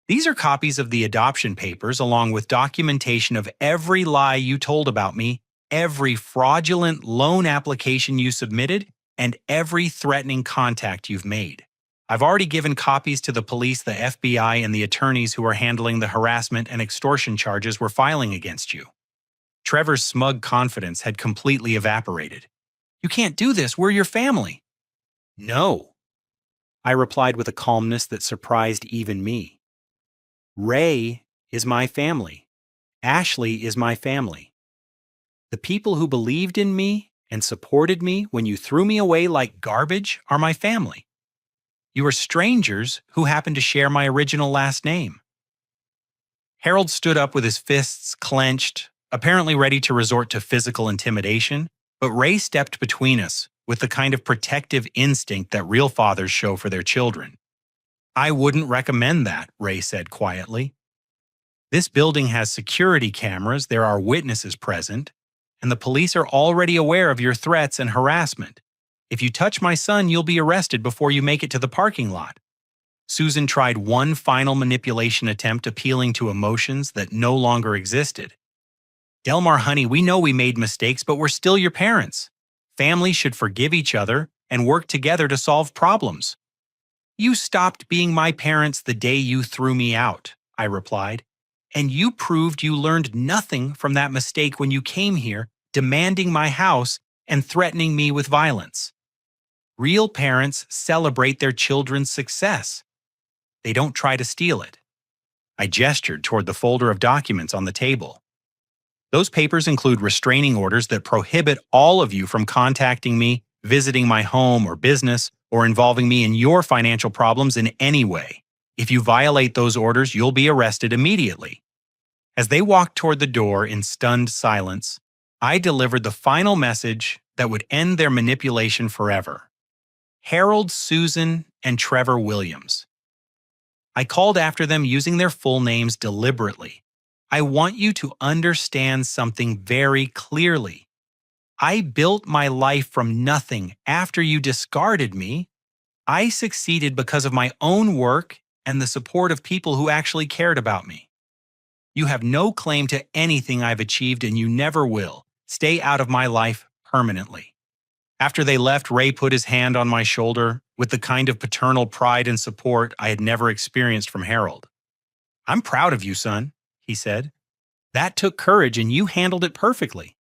These are copies of the adoption papers, along with documentation of every lie you told about me, every fraudulent loan application you submitted, and every threatening contact you've made. I've already given copies to the police, the FBI, and the attorneys who are handling the harassment and extortion charges we're filing against you. Trevor's smug confidence had completely evaporated. You can't do this, we're your family. No, I replied with a calmness that surprised even me. Ray is my family. Ashley is my family. The people who believed in me and supported me when you threw me away like garbage are my family. You are strangers who happen to share my original last name. Harold stood up with his fists clenched, apparently ready to resort to physical intimidation, but Ray stepped between us with the kind of protective instinct that real fathers show for their children. I wouldn't recommend that, Ray said quietly. This building has security cameras, there are witnesses present, and the police are already aware of your threats and harassment. If you touch my son, you'll be arrested before you make it to the parking lot. Susan tried one final manipulation attempt, appealing to emotions that no longer existed. Delmar, honey, we know we made mistakes, but we're still your parents. Families should forgive each other and work together to solve problems. You stopped being my parents the day you threw me out, I replied, and you proved you learned nothing from that mistake when you came here, demanding my house and threatening me with violence. Real parents celebrate their children's success. They don't try to steal it. I gestured toward the folder of documents on the table. Those papers include restraining orders that prohibit all of you from contacting me, visiting my home or business, or involving me in your financial problems in any way. If you violate those orders, you'll be arrested immediately. As they walked toward the door in stunned silence, I delivered the final message that would end their manipulation forever. Harold, Susan, and Trevor Williams. I called after them using their full names deliberately. I want you to understand something very clearly. I built my life from nothing after you discarded me. I succeeded because of my own work and the support of people who actually cared about me. You have no claim to anything I've achieved, and you never will. Stay out of my life permanently. After they left, Ray put his hand on my shoulder with the kind of paternal pride and support I had never experienced from Harold. I'm proud of you, son, he said. That took courage, and you handled it perfectly.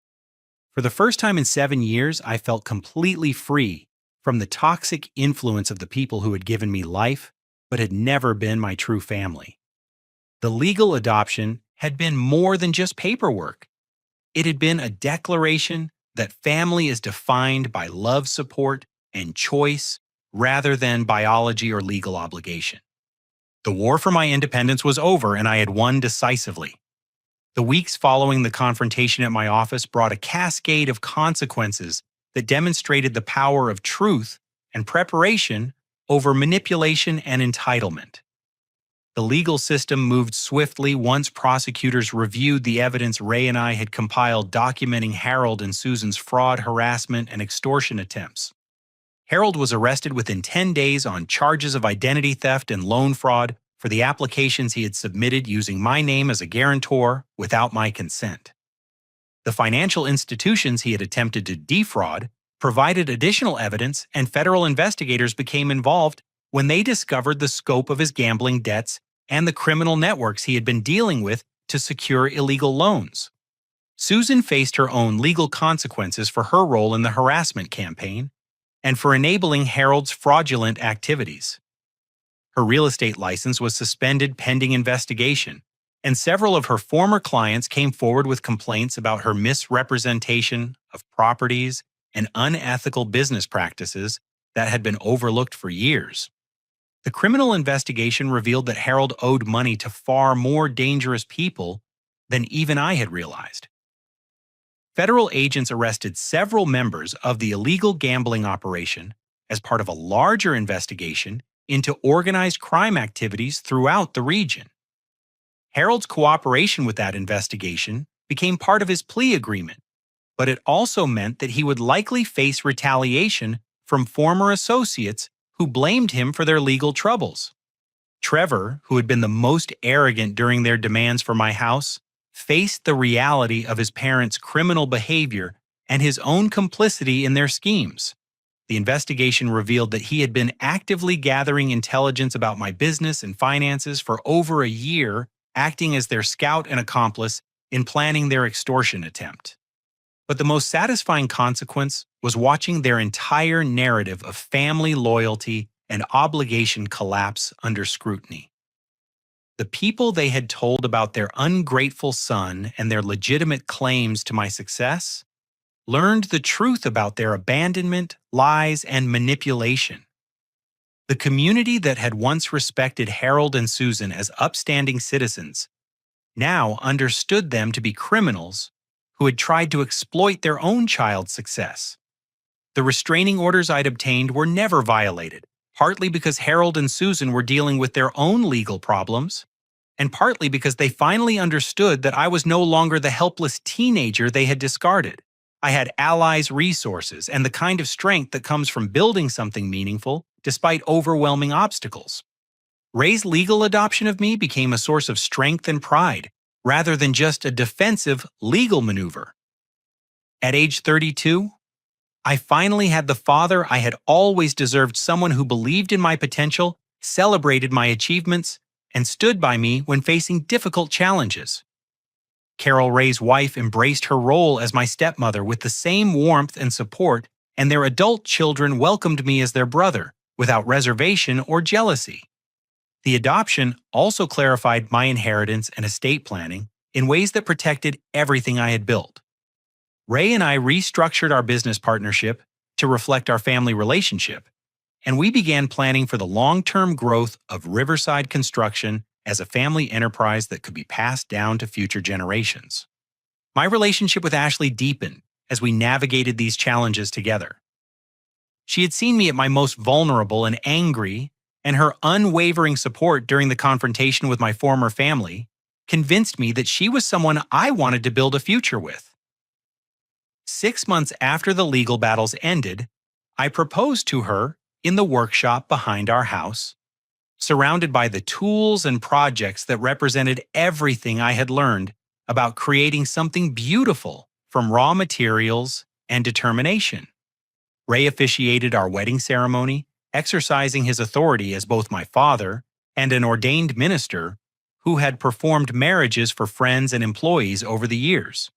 For the first time in 7 years, I felt completely free from the toxic influence of the people who had given me life, but had never been my true family. The legal adoption had been more than just paperwork. It had been a declaration that family is defined by love, support, and choice rather than biology or legal obligation. The war for my independence was over, and I had won decisively. The weeks following the confrontation at my office brought a cascade of consequences that demonstrated the power of truth and preparation over manipulation and entitlement. The legal system moved swiftly once prosecutors reviewed the evidence Ray and I had compiled documenting Harold and Susan's fraud, harassment, and extortion attempts. Harold was arrested within 10 days on charges of identity theft and loan fraud for the applications he had submitted using my name as a guarantor without my consent. The financial institutions he had attempted to defraud provided additional evidence, and federal investigators became involved when they discovered the scope of his gambling debts and the criminal networks he had been dealing with to secure illegal loans. Susan faced her own legal consequences for her role in the harassment campaign and for enabling Harold's fraudulent activities. Her real estate license was suspended pending investigation, and several of her former clients came forward with complaints about her misrepresentation of properties and unethical business practices that had been overlooked for years. The criminal investigation revealed that Harold owed money to far more dangerous people than even I had realized. Federal agents arrested several members of the illegal gambling operation as part of a larger investigation into organized crime activities throughout the region. Harold's cooperation with that investigation became part of his plea agreement, but it also meant that he would likely face retaliation from former associates who blamed him for their legal troubles. Trevor, who had been the most arrogant during their demands for my house, faced the reality of his parents' criminal behavior and his own complicity in their schemes. The investigation revealed that he had been actively gathering intelligence about my business and finances for over a year, acting as their scout and accomplice in planning their extortion attempt. But the most satisfying consequence was watching their entire narrative of family loyalty and obligation collapse under scrutiny. The people they had told about their ungrateful son and their legitimate claims to my success learned the truth about their abandonment, lies, and manipulation. The community that had once respected Harold and Susan as upstanding citizens now understood them to be criminals who had tried to exploit their own child's success. The restraining orders I'd obtained were never violated, partly because Harold and Susan were dealing with their own legal problems, and partly because they finally understood that I was no longer the helpless teenager they had discarded. I had allies, resources, and the kind of strength that comes from building something meaningful despite overwhelming obstacles. Ray's legal adoption of me became a source of strength and pride, rather than just a defensive legal maneuver. At age 32, I finally had the father I had always deserved, someone who believed in my potential, celebrated my achievements, and stood by me when facing difficult challenges. Carol Ray's wife embraced her role as my stepmother with the same warmth and support, and their adult children welcomed me as their brother, without reservation or jealousy. The adoption also clarified my inheritance and estate planning in ways that protected everything I had built. Ray and I restructured our business partnership to reflect our family relationship, and we began planning for the long-term growth of Riverside Construction as a family enterprise that could be passed down to future generations. My relationship with Ashley deepened as we navigated these challenges together. She had seen me at my most vulnerable and angry, and her unwavering support during the confrontation with my former family convinced me that she was someone I wanted to build a future with. 6 months after the legal battles ended, I proposed to her in the workshop behind our house, surrounded by the tools and projects that represented everything I had learned about creating something beautiful from raw materials and determination. Ray officiated our wedding ceremony, exercising his authority as both my father and an ordained minister who had performed marriages for friends and employees over the years.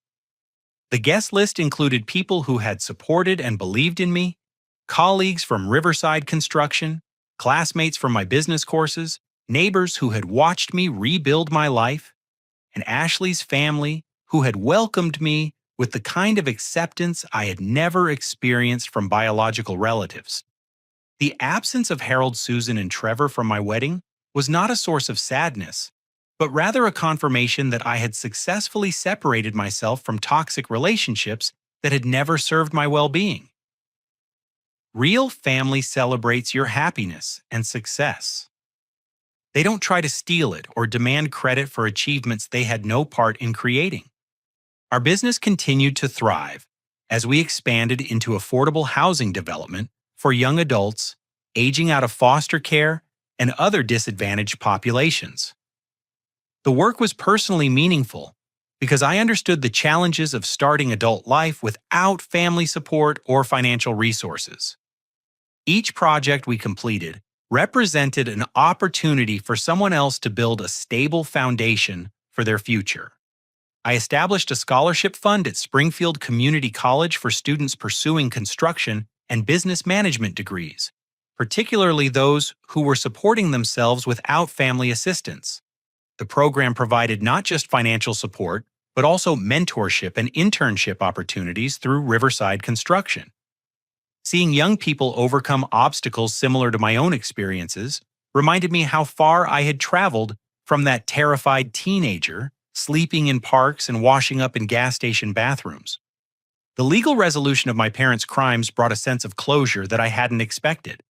The guest list included people who had supported and believed in me, colleagues from Riverside Construction, classmates from my business courses, neighbors who had watched me rebuild my life, and Ashley's family who had welcomed me with the kind of acceptance I had never experienced from biological relatives. The absence of Harold, Susan, and Trevor from my wedding was not a source of sadness, but rather a confirmation that I had successfully separated myself from toxic relationships that had never served my well-being. Real family celebrates your happiness and success. They don't try to steal it or demand credit for achievements they had no part in creating. Our business continued to thrive as we expanded into affordable housing development for young adults, aging out of foster care, and other disadvantaged populations. The work was personally meaningful because I understood the challenges of starting adult life without family support or financial resources. Each project we completed represented an opportunity for someone else to build a stable foundation for their future. I established a scholarship fund at Springfield Community College for students pursuing construction and business management degrees, particularly those who were supporting themselves without family assistance. The program provided not just financial support, but also mentorship and internship opportunities through Riverside Construction. Seeing young people overcome obstacles similar to my own experiences reminded me how far I had traveled from that terrified teenager sleeping in parks and washing up in gas station bathrooms. The legal resolution of my parents' crimes brought a sense of closure that I hadn't expected.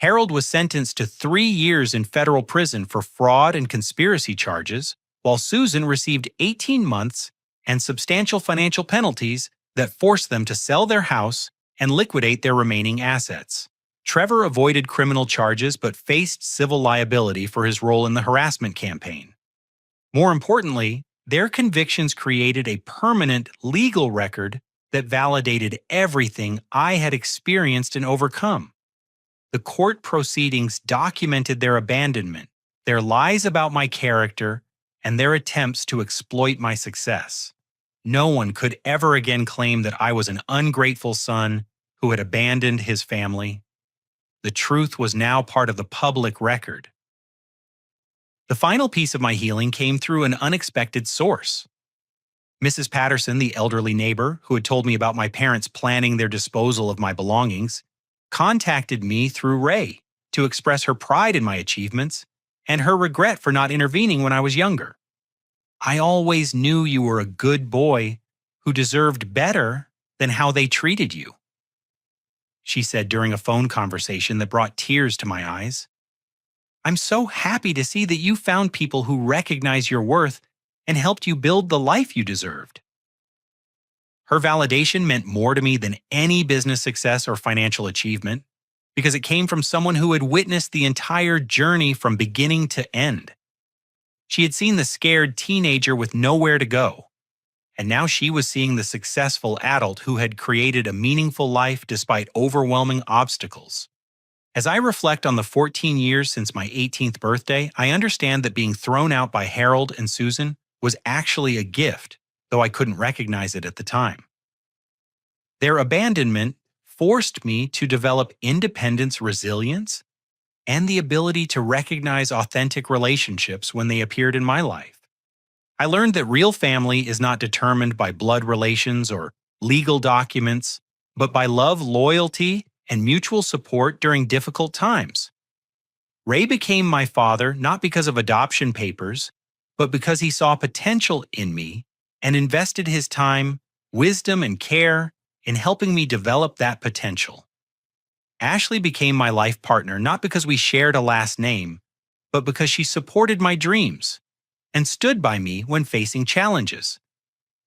Harold was sentenced to 3 years in federal prison for fraud and conspiracy charges, while Susan received 18 months and substantial financial penalties that forced them to sell their house and liquidate their remaining assets. Trevor avoided criminal charges but faced civil liability for his role in the harassment campaign. More importantly, their convictions created a permanent legal record that validated everything I had experienced and overcome. The court proceedings documented their abandonment, their lies about my character, and their attempts to exploit my success. No one could ever again claim that I was an ungrateful son who had abandoned his family. The truth was now part of the public record. The final piece of my healing came through an unexpected source. Mrs. Patterson, the elderly neighbor who had told me about my parents planning their disposal of my belongings, contacted me through Ray to express her pride in my achievements and her regret for not intervening when I was younger. "I always knew you were a good boy who deserved better than how they treated you," she said during a phone conversation that brought tears to my eyes. "I'm so happy to see that you found people who recognize your worth and helped you build the life you deserved." Her validation meant more to me than any business success or financial achievement because it came from someone who had witnessed the entire journey from beginning to end. She had seen the scared teenager with nowhere to go, and now she was seeing the successful adult who had created a meaningful life despite overwhelming obstacles. As I reflect on the 14 years since my 18th birthday, I understand that being thrown out by Harold and Susan was actually a gift, though I couldn't recognize it at the time. Their abandonment forced me to develop independence, resilience, and the ability to recognize authentic relationships when they appeared in my life. I learned that real family is not determined by blood relations or legal documents, but by love, loyalty, and mutual support during difficult times. Ray became my father not because of adoption papers, but because he saw potential in me and invested his time, wisdom, and care in helping me develop that potential. Ashley became my life partner not because we shared a last name, but because she supported my dreams and stood by me when facing challenges.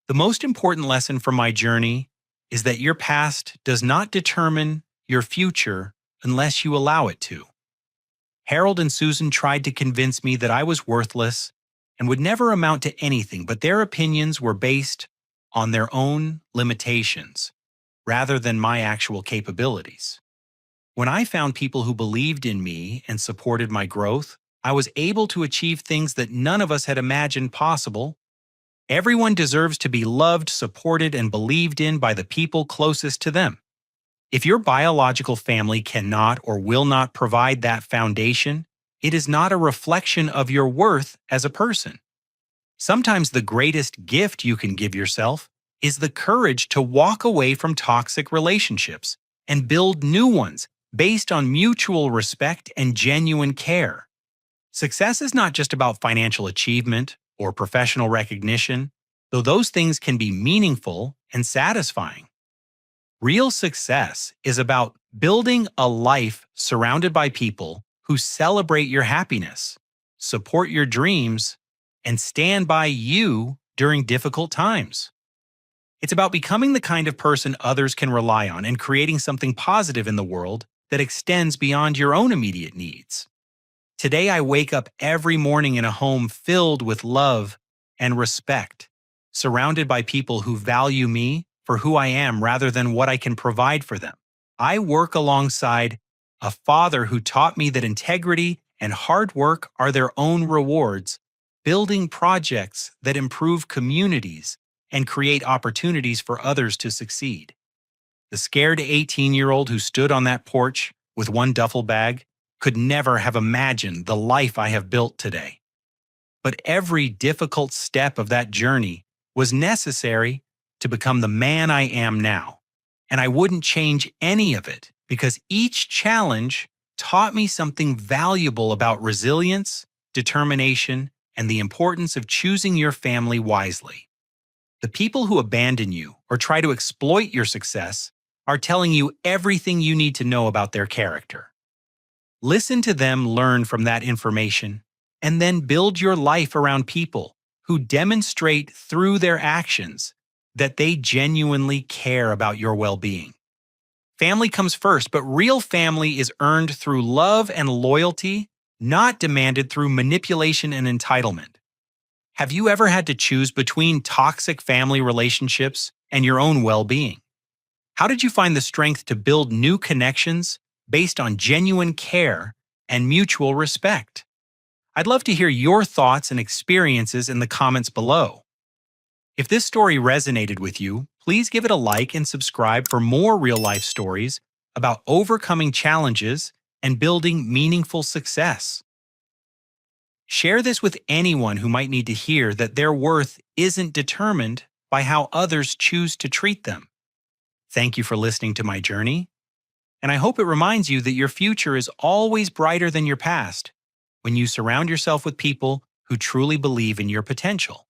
The most important lesson from my journey is that your past does not determine your future unless you allow it to. Harold and Susan tried to convince me that I was worthless and would never amount to anything, but their opinions were based on their own limitations rather than my actual capabilities. When I found people who believed in me and supported my growth, I was able to achieve things that none of us had imagined possible. Everyone deserves to be loved, supported, and believed in by the people closest to them. If your biological family cannot or will not provide that foundation, it is not a reflection of your worth as a person. Sometimes the greatest gift you can give yourself is the courage to walk away from toxic relationships and build new ones based on mutual respect and genuine care. Success is not just about financial achievement or professional recognition, though those things can be meaningful and satisfying. Real success is about building a life surrounded by people who celebrate your happiness, support your dreams, and stand by you during difficult times. It's about becoming the kind of person others can rely on and creating something positive in the world that extends beyond your own immediate needs. Today, I wake up every morning in a home filled with love and respect, surrounded by people who value me for who I am rather than what I can provide for them. I work alongside a father who taught me that integrity and hard work are their own rewards, building projects that improve communities and create opportunities for others to succeed. The scared 18-year-old who stood on that porch with one duffel bag could never have imagined the life I have built today. But every difficult step of that journey was necessary to become the man I am now. And I wouldn't change any of it because each challenge taught me something valuable about resilience, determination, and the importance of choosing your family wisely. The people who abandon you or try to exploit your success are telling you everything you need to know about their character. Listen to them, learn from that information, and then build your life around people who demonstrate through their actions that they genuinely care about your well-being. Family comes first, but real family is earned through love and loyalty, not demanded through manipulation and entitlement. Have you ever had to choose between toxic family relationships and your own well being? How did you find the strength to build new connections based on genuine care and mutual respect? I'd love to hear your thoughts and experiences in the comments below. If this story resonated with you, please give it a like and subscribe for more real life stories about overcoming challenges and building meaningful success. Share this with anyone who might need to hear that their worth isn't determined by how others choose to treat them. Thank you for listening to my journey, and I hope it reminds you that your future is always brighter than your past when you surround yourself with people who truly believe in your potential.